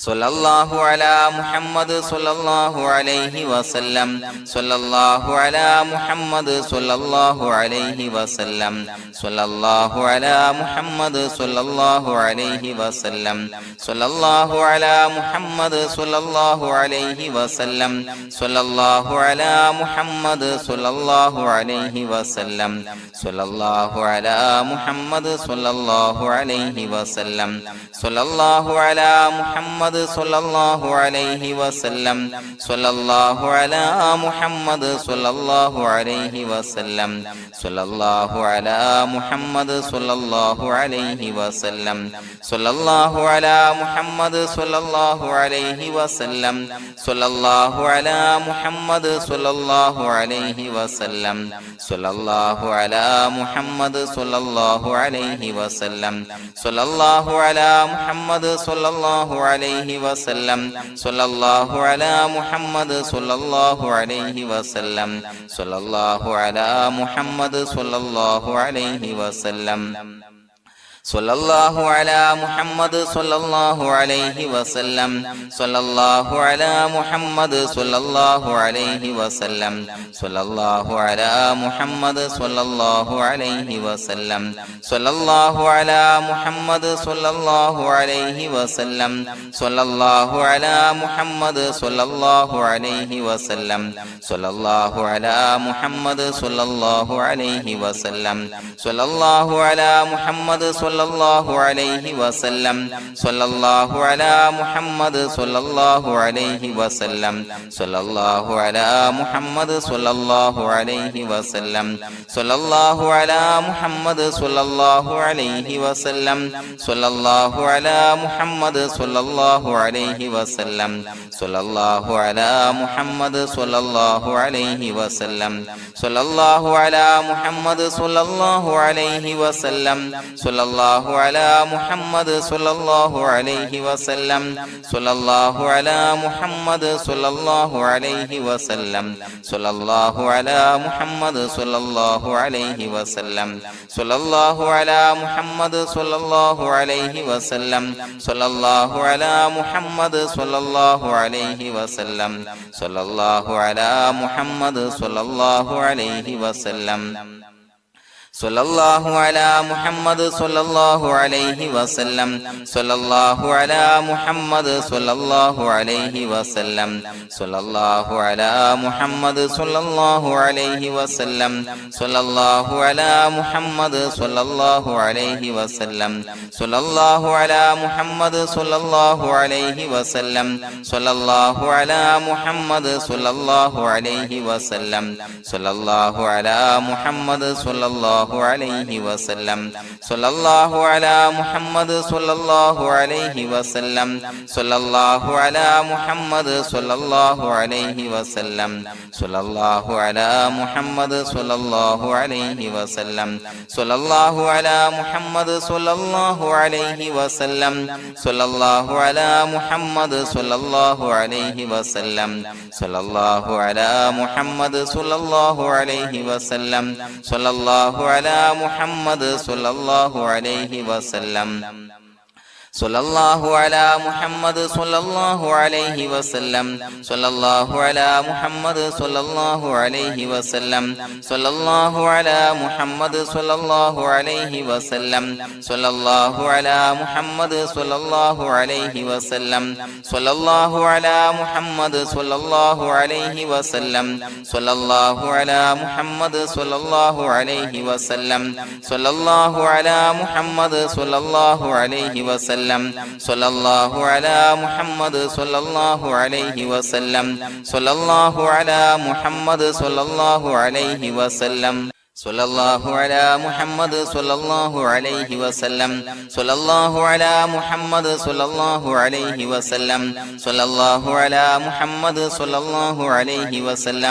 സ്വല്ലല്ലാഹു അലാ മുഹമ്മദ് സ്വല്ലല്ലാഹു അലൈഹി വസല്ലം സ്വല്ലല്ലാഹു അലാ മുഹമ്മദ് സ്വല്ലല്ലാഹു അലൈഹി വസല്ലം സ്വല്ലല്ലാഹു അലാ മുഹമ്മദ് സ്വല്ലല്ലാഹു അലൈഹി വസല്ലം സ്വല്ലല്ലാഹു അലാ മുഹമ്മദ് സ്വല്ലല്ലാഹു അലൈഹി വസല്ലം സ്വല്ലല്ലാഹു അലാ മുഹമ്മദ് സ്വല്ലല്ലാഹു അലൈഹി വസല്ലം സ്വല്ലല്ലാഹു അലാ മുഹമ്മദ് സ്വല്ലല്ലാഹു അലൈഹി വസല്ലം സ്വല്ലല്ലാഹു അലാ മുഹമ്മദ് സ്വല്ലല്ലാഹു അലൈഹി വസല്ലം സ്വല്ലല്ലാഹു അലാ മുഹമ്മദ് സ്വല്ലല്ലാഹു അലൈഹി വസല്ലം സ്വല്ലല്ലാഹു അലാ മുഹമ്മദ് സ്വല്ലല്ലാഹു അലൈഹി വസല്ലം സ്വല്ലല്ലാഹു അലാ മുഹമ്മദ് സ്വല്ലല്ലാഹു അലൈഹി വസല്ലം സ്വല്ലല്ലാഹു അലാ മുഹമ്മദ് സ്വല്ലല്ലാഹു അലൈഹി വസല്ലം സ്വല്ലല്ലാഹു അലാ മുഹമ്മദ് സ്വല്ലല്ലാഹു അലൈഹി വസല്ലം സ്വല്ലല്ലാഹു അലാ മുഹമ്മദ് സ്വല്ലല്ലാഹു അലൈഹി വസല്ലം സ്വല്ലല്ലാഹു അലാ മുഹമ്മദ് സ്വല്ലല്ലാഹു അലൈഹി വസല്ലം സ്വല്ലല്ലാഹു അലാ മുഹമ്മദ് സ്വല്ലല്ലാഹു അലൈഹി വസല്ലം സ്വല്ലല്ലാഹു അലാ മുഹമ്മദ് സ്വല്ലല്ലാഹു അലൈഹി വസല്ലം സ്വല്ലല്ലാഹു അലാ മുഹമ്മദ് സ്വല്ലല്ലാഹു അലൈഹി വസല്ലം സ്വല്ലല്ലാഹു അലാ മുഹമ്മദ് സ്വല്ലല്ലാഹു അലൈഹി വസല്ലം സ്വല്ലല്ലാഹു അലാ മുഹമ്മദ് സ്വല്ലല്ലാഹു അലൈഹി വസല്ലം സ്വല്ലല്ലാഹു അലാ മുഹമ്മദ് സ്വല്ലല്ലാഹു അലൈഹി വസല്ലം സ്വല്ലല്ലാഹു അലാ മുഹമ്മദ് സ്വല്ലല്ലാഹു അലൈഹി വസല്ലം സ്വല്ലല്ലാഹു അലാ മുഹമ്മദ് സ്വല്ലല്ലാഹു അലൈഹി വസല്ലം സ്വല്ലല്ലാഹു അലാ മുഹമ്മദ് സ്വല്ലല്ലാഹു അലൈഹി വസല്ലം സ്വല്ലല്ലാഹു അലാ മുഹമ്മദ് സ്വല്ലല്ലാഹു അലൈഹി വസല്ലം സ്വല്ലല്ലാഹു അലാ മുഹമ്മദ് സ്വല്ലല്ലാഹു അലൈഹി വസല്ലം സ്വല്ലല്ലാഹു അലാ മുഹമ്മദ് സ്വല്ലല്ലാഹു അലൈഹി വസല്ലം സ്വല്ലല്ലാഹു അലാ മുഹമ്മദ് സ്വല്ലല്ലാഹു അലൈഹി വസല്ലം സ്വല്ലല്ലാഹു അലാ മുഹമ്മദ് സ്വല്ലല്ലാഹു അലൈഹി വസല്ലം സ്വല്ലല്ലാഹു അലാ മുഹമ്മദ് സ്വല്ലല്ലാഹു അലൈഹി വസല്ലം സ്വല്ലല്ലാഹു അലാ മുഹമ്മദ് സ്വല്ലല്ലാഹു അലൈഹി വസല്ലം സ്വല്ലല്ലാഹു അലാ മുഹമ്മദ് സ്വല്ലല്ലാഹു അലൈഹി വസല്ലം സ്വല്ലല്ലാഹു അലാ മുഹമ്മദ് സ്വല്ലല്ലാഹു അലൈഹി വസല്ലം സ്വല്ലല്ലാഹു അലാ മുഹമ്മദ് സ്വല്ലല്ലാഹു അലൈഹി വസല്ലം സ്വല്ലല്ലാഹു അലാ മുഹമ്മദ് സ്വല്ലല്ലാഹു അലൈഹി വസല്ലം സ്വല്ലല്ലാഹു അലാ മുഹമ്മദ് സ്വല്ലല്ലാഹു അലൈഹി വസല്ലം സ്വല്ലല്ലാഹു അലാ മുഹമ്മദ് സ്വല്ലല്ലാഹു അലൈഹി വസല്ലം സ്വല്ലല്ലാഹു അലാ മുഹമ്മദ് സ്വല്ലല്ലാഹു അലൈഹി വസല്ലം സ്വല്ലല്ലാഹു അലാ മുഹമ്മദ് സ്വല്ലല്ലാഹു അലൈഹി വസല്ലം സ്വല്ലല്ലാഹു അലാ മുഹമ്മദ് സ്വല്ലല്ലാഹു അലൈഹി വസല്ലം സ്വല്ലല്ലാഹു അലാ മുഹമ്മദ് സ്വല്ലല്ലാഹു അലൈഹി വസല്ലം സ്വല്ലല്ലാഹു അലാ മുഹമ്മദ് സ്വല്ലല്ലാഹു അലൈഹി വസല്ലം സ്വല്ലല്ലാഹു അലാ മുഹമ്മദ് സ്വല്ലല്ലാഹു അലൈഹി വസല്ലം സ്വല്ലല്ലാഹു അലാ മുഹമ്മദ് സ്വല്ലല്ലാഹു അലൈഹി വസല്ലം സ്വല്ലല്ലാഹു അലാ മുഹമ്മദ് സ്വല്ലല്ലാഹു അലൈഹി വസല്ലം സ്വല്ലല്ലാഹു അലാ മുഹമ്മദ് സ്വല്ലല്ലാഹു അലൈഹി വസല്ലം സ്വല്ലല്ലാഹു അലാ മുഹമ്മദ് സ്വല്ലല്ലാഹു അലൈഹി വസല്ലം സ്വല്ലല്ലാഹു അലാ മുഹമ്മദ് സ്വല്ലല്ലാഹു അലൈഹി വസല്ലം സ്വല്ലല്ലാഹു അലാ മുഹമ്മദ് സ്വല്ലല്ലാഹു അലൈഹി വസല്ലം സ്വല്ലല്ലാഹു അലാ മുഹമ്മദ് സ്വല്ലല്ലാഹു അലൈഹി വസല്ലം സ്വല്ലല്ലാഹു അലാ മുഹമ്മദ് സ്വല്ലല്ലാഹു അലൈഹി വസല്ലം സ്വല്ലല്ലാഹു അലാ മുഹമ്മദ് സ്വല്ലല്ലാഹു അലൈഹി വസല്ലം സ്വല്ലല്ലാഹു അലാ മുഹമ്മദ് സ്വല്ലല്ലാഹു അലൈഹി വസല്ലം സ്വല്ലല്ലാഹു അലാ മുഹമ്മദ് സ്വല്ലല്ലാഹു അലൈഹി വസല്ലം സ്വല്ലല്ലാഹു അലാ മുഹമ്മദ് സ്വല്ലല്ലാഹു അലൈഹി വസല്ലം സ്വല്ലല്ലാഹു അലാ മുഹമ്മദ് സ്വല്ലല്ലാഹു അലൈഹി വസല്ലം സ്വല്ലല്ലാഹു അലാ മുഹമ്മദ് സ്വല്ലല്ലാഹു അലൈഹി വസല്ലം സ്വല്ലല്ലാഹു അലാ മുഹമ്മദ് സ്വല്ലല്ലാഹു അലൈഹി വസല്ലം സ്വല്ലല്ലാഹു അലാ മുഹമ്മദ് സ്വല്ലല്ലാഹു അലൈഹി വസല്ലം സ്വല്ലല്ലാഹു അലാ മുഹമ്മദ് സ്വല്ലല്ലാഹു അലൈഹി വസല്ലം സ്വല്ലല്ലാഹു അലാ മുഹമ്മദ് സ്വല്ലല്ലാഹു അലൈഹി വസല്ലം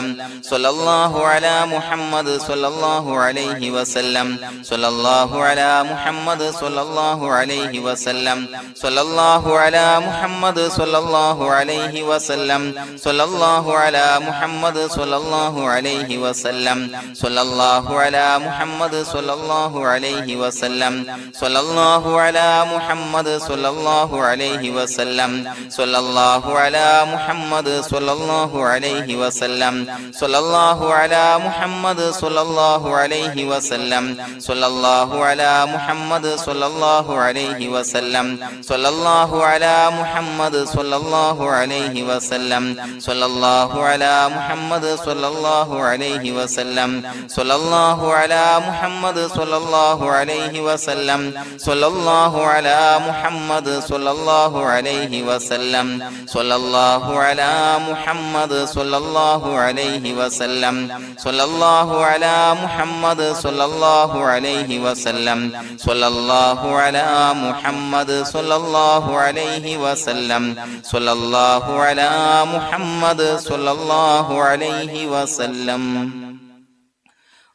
സ്വല്ലല്ലാഹു അലാ മുഹമ്മദ് സ്വല്ലല്ലാഹു അലൈഹി വസല്ലം സ്വല്ലല്ലാഹു അലാ മുഹമ്മദ് സ്വല്ലല്ലാഹു അലൈഹി വസല്ലം സ്വല്ലല്ലാഹു അലാ മുഹമ്മദ് സ്വല്ലല്ലാഹു അലൈഹി വസല്ലം സ്വല്ലല്ലാഹു അലാ മുഹമ്മദ് സ്വല്ലല്ലാഹു അലൈഹി വസല്ലം സ്വല്ലല്ലാഹു അലാ മുഹമ്മദ് സ്വല്ലല്ലാഹു അലൈഹി വസല്ലം സ്വല്ലല്ലാഹു അലാ മുഹമ്മദ് സ്വല്ലല്ലാഹു അലൈഹി വസല്ലം സ്വല്ലല്ലാഹു അലാ മുഹമ്മദ് സ്വല്ലല്ലാഹു അലൈഹി വസല്ലം സ്വല്ലല്ലാഹു അലാ മുഹമ്മദ് സ്വല്ലല്ലാഹു അലൈഹി വസല്ലം സ്വല്ലല്ലാഹു അലാ മുഹമ്മദ് സ്വല്ലല്ലാഹു അലൈഹി വസല്ലം സ്വല്ലല്ലാഹു അലാ മുഹമ്മദ് സ്വല്ലല്ലാഹു അലൈഹി വസല്ലം സ്വല്ലല്ലാഹു അലാ മുഹമ്മദ് സ്വല്ലല്ലാഹു അലൈഹി വസല്ലം സ്വല്ലല്ലാഹു അലാ മുഹമ്മദ് സ്വല്ലല്ലാഹു അലൈഹി വസല്ലം സ്വല്ലല്ലാഹു അലാ മുഹമ്മദ് സ്വല്ലല്ലാഹു അലൈഹി വസല്ലം സ്വല്ലല്ലാഹു അലാ മുഹമ്മദ് സ്വല്ലല്ലാഹു അലൈഹി വസല്ലം സ്വല്ലല്ലാഹു അലാ മുഹമ്മദ് സ്വല്ലല്ലാഹു അലൈഹി വസല്ലം സ്വല്ലല്ലാഹു അലാ മുഹമ്മദ് സ്വല്ലല്ലാഹു അലൈഹി വസല്ലം സ്വല്ലല്ലാഹു അലാ മുഹമ്മദ് സ്വല്ലല്ലാഹു അലൈഹി വസല്ലം.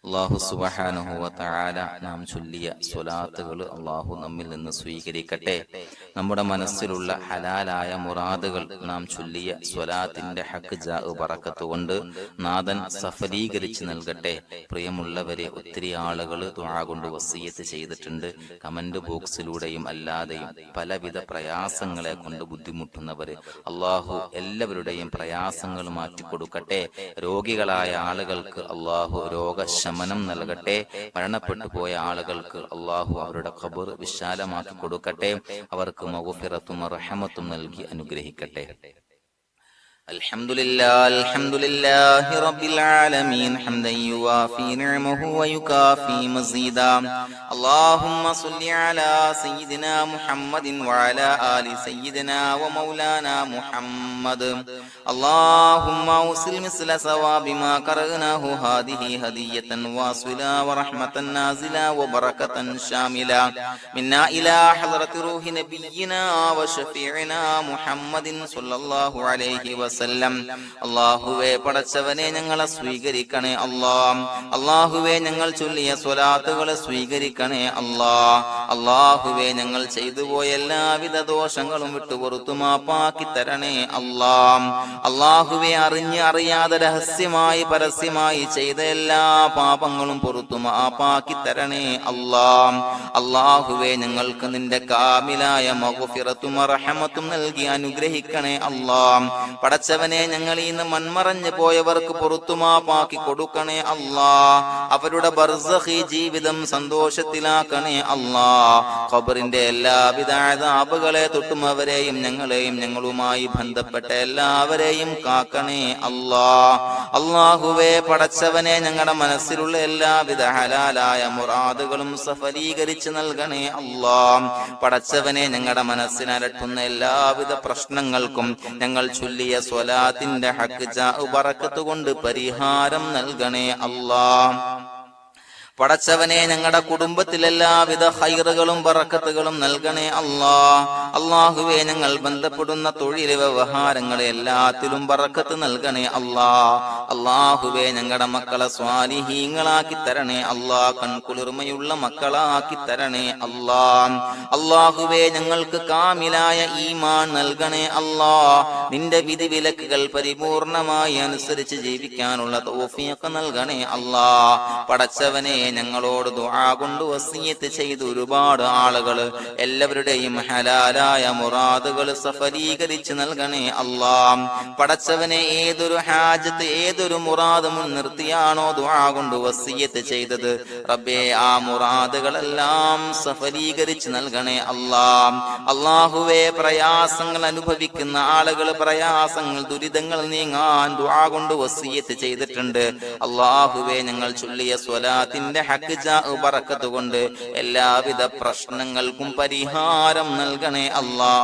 അല്ലാഹു സുബ്ഹാനഹു വ തആല നാം ചൊല്ലിയ സ്വലാത്തുകൾ അല്ലാഹു നമ്മിൽ നിന്ന് സ്വീകരിക്കട്ടെ. നമ്മുടെ മനസ്സിലുള്ള ഹലാലായ മുറാദുകൾ നാം ചൊല്ലിയ സ്വലാത്തിന്റെ ഹഖ് ജാ ബറക്കത്ത് കൊണ്ട് നാഥൻ സഫലീകരിച്ച് നൽകട്ടെ. പ്രിയമുള്ളവരെ, ഒത്തിരി ആളുകൾ ദുആ കൊണ്ട് വസിയത്ത് ചെയ്തിട്ടുണ്ട്. കമന്റ് ബോക്സിലൂടെയും അല്ലാതെയും പലവിധ പ്രയാസങ്ങളെ കൊണ്ട് ബുദ്ധിമുട്ടുന്നവര് അല്ലാഹു എല്ലാവരുടെയും പ്രയാസങ്ങൾ മാറ്റിക്കൊടുക്കട്ടെ. രോഗികളായ ആളുകൾക്ക് അല്ലാഹു രോഗശമനം നൽകട്ടെ. മരണപ്പെട്ടു പോയ ആളുകൾക്ക് അല്ലാഹു അവരുടെ ഖബർ വിശാലമാക്കി കൊടുക്കട്ടെ. അവർക്ക് മഗ്ഫിറത്തും റഹ്മത്തും നൽകി അനുഗ്രഹിക്കട്ടെ. അൽഹംദുലില്ലാഹി റബ്ബിൽ ആലമീൻ ഹംദൻ യുവാഫി നിഅമഹു വയുകാഫി മസീദാ. അല്ലാഹുമ്മ സ്വല്ലി അലാ സയ്യിദിനാ മുഹമ്മദിൻ വഅലാ ആലി സയ്യിദിനാ വമൗലാനാ മുഹമ്മദ്. അല്ലാഹുമ്മ ഉസിൽ മിസ്ല സവാബി മാ ഖറഅനാഹു ഹാദിഹി ഹദിയതൻ വാസിലാ വറഹ്മതൻ നാസിലാ വബറകതൻ ശാമിലാ മിന്നാ ഇലാ ഹളറത്തി റൂഹി നബിയിനാ വശഫീഇനാ മുഹമ്മദിൻ സ്വല്ലല്ലാഹു അലൈഹി വസല്ലം. അല്ലാഹുവേ, പടച്ചവനെ ഞങ്ങളെ സ്വീകരിക്കണേ അല്ലാ. അല്ലാഹുവേ, ഞങ്ങൾ ചൊല്ലിയ സ്വലാത്തുകളെ സ്വീകരിക്കണേ അല്ലാ. അല്ലാഹുവേ, ഞങ്ങൾ ചെയ്തു പോയ എല്ലാവിധ ദോഷങ്ങളും വിട്ടുപുറത്തു മാപ്പാക്കി തരണേ അല്ലാ. അല്ലാഹുവേ, അറിഞ്ഞ് അറിയാതെ രഹസ്യമായി പരസ്യമായി ചെയ്ത എല്ലാ പാപങ്ങളും പുറത്തു മാപ്പാക്കി തരണേ അല്ലാ. അല്ലാഹുവേ, ഞങ്ങൾക്ക് നിന്റെ കാമിലായ മഗ്ഫിറത്തും റഹ്മത്തും നൽകി അനുഗ്രഹിക്കണേ അല്ലാ. പടച്ചവനെ, ഞങ്ങൾ ഇന്ന് മൺമറഞ്ഞു പോയവർക്ക് പുറത്തുമാപ്പാക്കി കൊടുക്കണേ അല്ലാ. അവരുടെ ബർസഖി ജീവിതം സന്തോഷത്തിലാക്കണേ അല്ലാ. ഖബറിന്റെ എല്ലാവിധ അദാബുകളെ തൊട്ടും അവരെയും ഞങ്ങളെയും ഞങ്ങളുമായി ബന്ധപ്പെട്ട എല്ലാവരെയും കാക്കണേ അല്ലാ. അല്ലാഹുവേ, പടച്ചവനെ, ഞങ്ങളുടെ മനസ്സിലുള്ള എല്ലാവിധ ഹലാലായ മുറാദുകളും സഫലീകരിച്ച് നൽകണേ അല്ലാ. പടച്ചവനെ, ഞങ്ങളുടെ മനസ്സിനലട്ടുന്ന എല്ലാവിധ പ്രശ്നങ്ങൾക്കും ഞങ്ങൾ ചൊല്ലിയ സ്വലാത്തിന്റെ ഹഖ് ജാ ബറക്കത്ത് കൊണ്ട് പരിഹാരം നൽകണേ അല്ലാ. പടച്ചവനെ, ഞങ്ങളുടെ കുടുംബത്തിൽ എല്ലാവിധ ഖൈറുകളും ബറക്കത്തുകളും നൽകണേ അല്ലാ. അല്ലാഹുവേ, ഞങ്ങൾ ബന്ധപ്പെടുന്ന തൊഴിൽ വ്യവഹാരങ്ങളെ എല്ലാത്തിലും ബറക്കത്ത് നൽകണേ അല്ലാ. അല്ലാഹുവേ, ഞങ്ങളുടെ മക്കളെ സ്വാലിഹീങ്ങളാക്കി തരണേ അല്ലാ. കൺകുളിർമയുള്ള മക്കളാക്കി തരണേ അല്ലാ. അല്ലാഹുവേ, ഞങ്ങൾക്ക് കാമിലായ ഈമാൻ നൽകണേ അല്ലാ. നിന്റെ വിധി വിലക്കുകൾ പരിപൂർണമായി അനുസരിച്ച് ജീവിക്കാനുള്ള തൗഫീഖ് നൽകണേ അല്ലാ. പടച്ചവനെ, ഞങ്ങളോട് ദുആ കൊണ്ട് വസിയത്ത് ചെയ്ത് ഒരുപാട് ആളുകൾ എല്ലാവരുടെയും ഹലാലായ മുറാദുകൾ സഫലീകരിച്ച് നൽകണേ അല്ലാ. പടച്ചവനെ, ഏതൊരു ഹാജത്ത് ഏതൊരു മുറാദ് മുൻനിർത്തിയാണോ ദുആ കൊണ്ട് വസിയത്ത് ചെയ്തത്, റബ്ബേ, ആ മുറാദുകളെല്ലാം സഫലീകരിച്ച് നൽകണേ അല്ലാ. അല്ലാഹുവേ, പ്രയാസങ്ങൾ അനുഭവിക്കുന്ന ആളുകൾ പ്രയാസങ്ങൾ ദുരിതങ്ങൾ നീങ്ങാൻ ദുആ കൊണ്ട് വസിയത്ത് ചെയ്തിട്ടുണ്ട്. അല്ലാഹുവേ, ഞങ്ങൾ ചൊല്ലിയ സ്വലാത്തിന്റെ ഹഖ് ജാ ബറക്കത്ത് കൊണ്ട് എല്ലാവിധ പ്രശ്നങ്ങൾക്കും പരിഹാരം നൽകണേ അല്ലാ.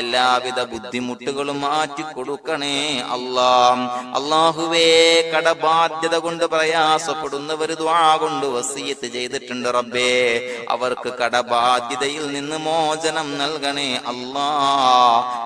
എല്ലാവിധ ബുദ്ധിമുട്ടുകളും മാറ്റിക്കൊടുക്കണേ അല്ലാ. അല്ലാഹുവേ, കടബാധ്യത കൊണ്ട് പ്രയാസപ്പെടുന്നവർ ദുആ കൊണ്ട് വസിയത്ത് ചെയ്തിട്ടുണ്ട്. റബ്ബേ, അവർക്ക് കടബാധ്യതയിൽ നിന്ന് മോചനം നൽകണേ അല്ലാ.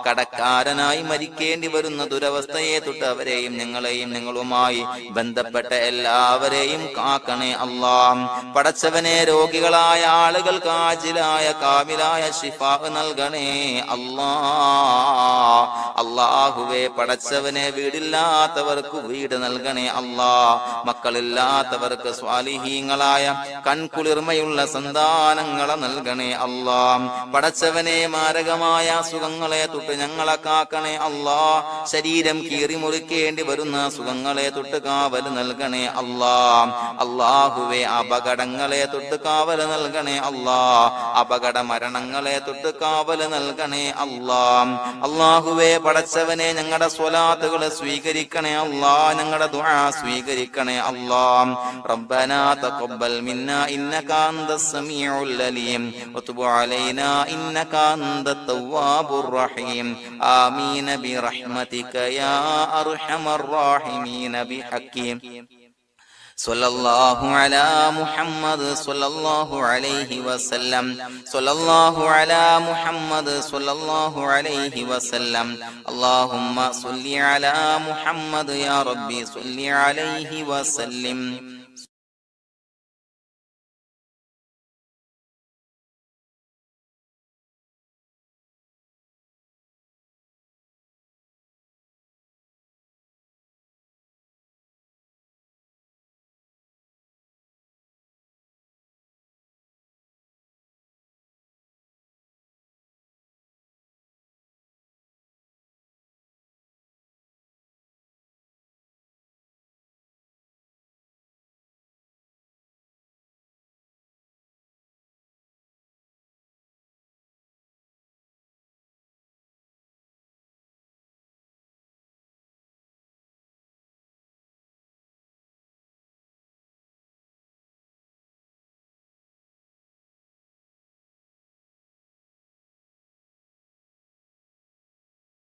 കടക്കാരനായി മരിക്കേണ്ടി വരുന്ന ദുരവസ്ഥയെ തൊട്ട് അവരെയും ഞങ്ങളെയും ഞങ്ങളുമായി ബന്ധപ്പെട്ട എല്ലാവരെയും കാക്കണേ അല്ലാ. അല്ലാഹ്. പടച്ചവനെ രോഗികളായ ആളുകൾക്ക് ആജിലായ കാമിലായ ശിഫാ നൽകണേ അല്ലാഹ്. അല്ലാഹുവേ പടച്ചവനെ വീടില്ലാത്തവർക്ക് വീട് നൽകണേ അല്ലാഹ്. മക്കളില്ലാത്തവർക്ക് സ്വാലിഹീങ്ങളായ കൺകുളിർമയുള്ള സന്താനങ്ങളെ നൽകണേ അല്ലാഹ്. പടച്ചവനെ മാരകമായ അസുഖങ്ങളെ തൊട്ട് ഞങ്ങളെ കാക്കണേ അല്ലാഹ്. ശരീരം കീറി മുറിക്കേണ്ടി വരുന്ന അസുഖങ്ങളെ തൊട്ട് കാവൽ നൽകണേ അല്ലാഹ്. അല്ലാഹുവേ അപകടങ്ങളെ തൊട്ട് കാവൽ നൽകണേ അല്ലാഹ്. അപകട മരണങ്ങളെ തൊട്ട് കാവൽ നൽകണേ അല്ലാഹ്. അല്ലാഹുവേ പടച്ചവനെ ഞങ്ങളുടെ സ്വലാത്തുകൾ സ്വീകരിക്കണേ അല്ലാഹ്. ഞങ്ങളുടെ ദുആ സ്വീകരിക്കണേ അല്ലാഹ്. റബ്ബനാ തഖബ്ബൽ മിന്നാ ഇന്നക അൻതസ് സമീഉൽ അലീം വതുബ് അലൈനാ ഇന്നക അൻതത് തവ്വാബുർ റഹീം. ആമീൻ ബിറഹ്മതിക യാ അർഹമർ റഹീമീൻ ബിഹഖി സ്വല്ലല്ലാഹു അലാ മുഹമ്മദ് സ്വല്ലല്ലാഹു അലൈഹി വസല്ലം. സ്വല്ലല്ലാഹു അലാ മുഹമ്മദ് സ്വല്ലല്ലാഹു അലൈഹി വസല്ലം. അല്ലാഹുമ്മ സ്വല്ലി അലാ മുഹമ്മദ് യാ റബ്ബി സ്വല്ലി അലൈഹി വസല്ലം.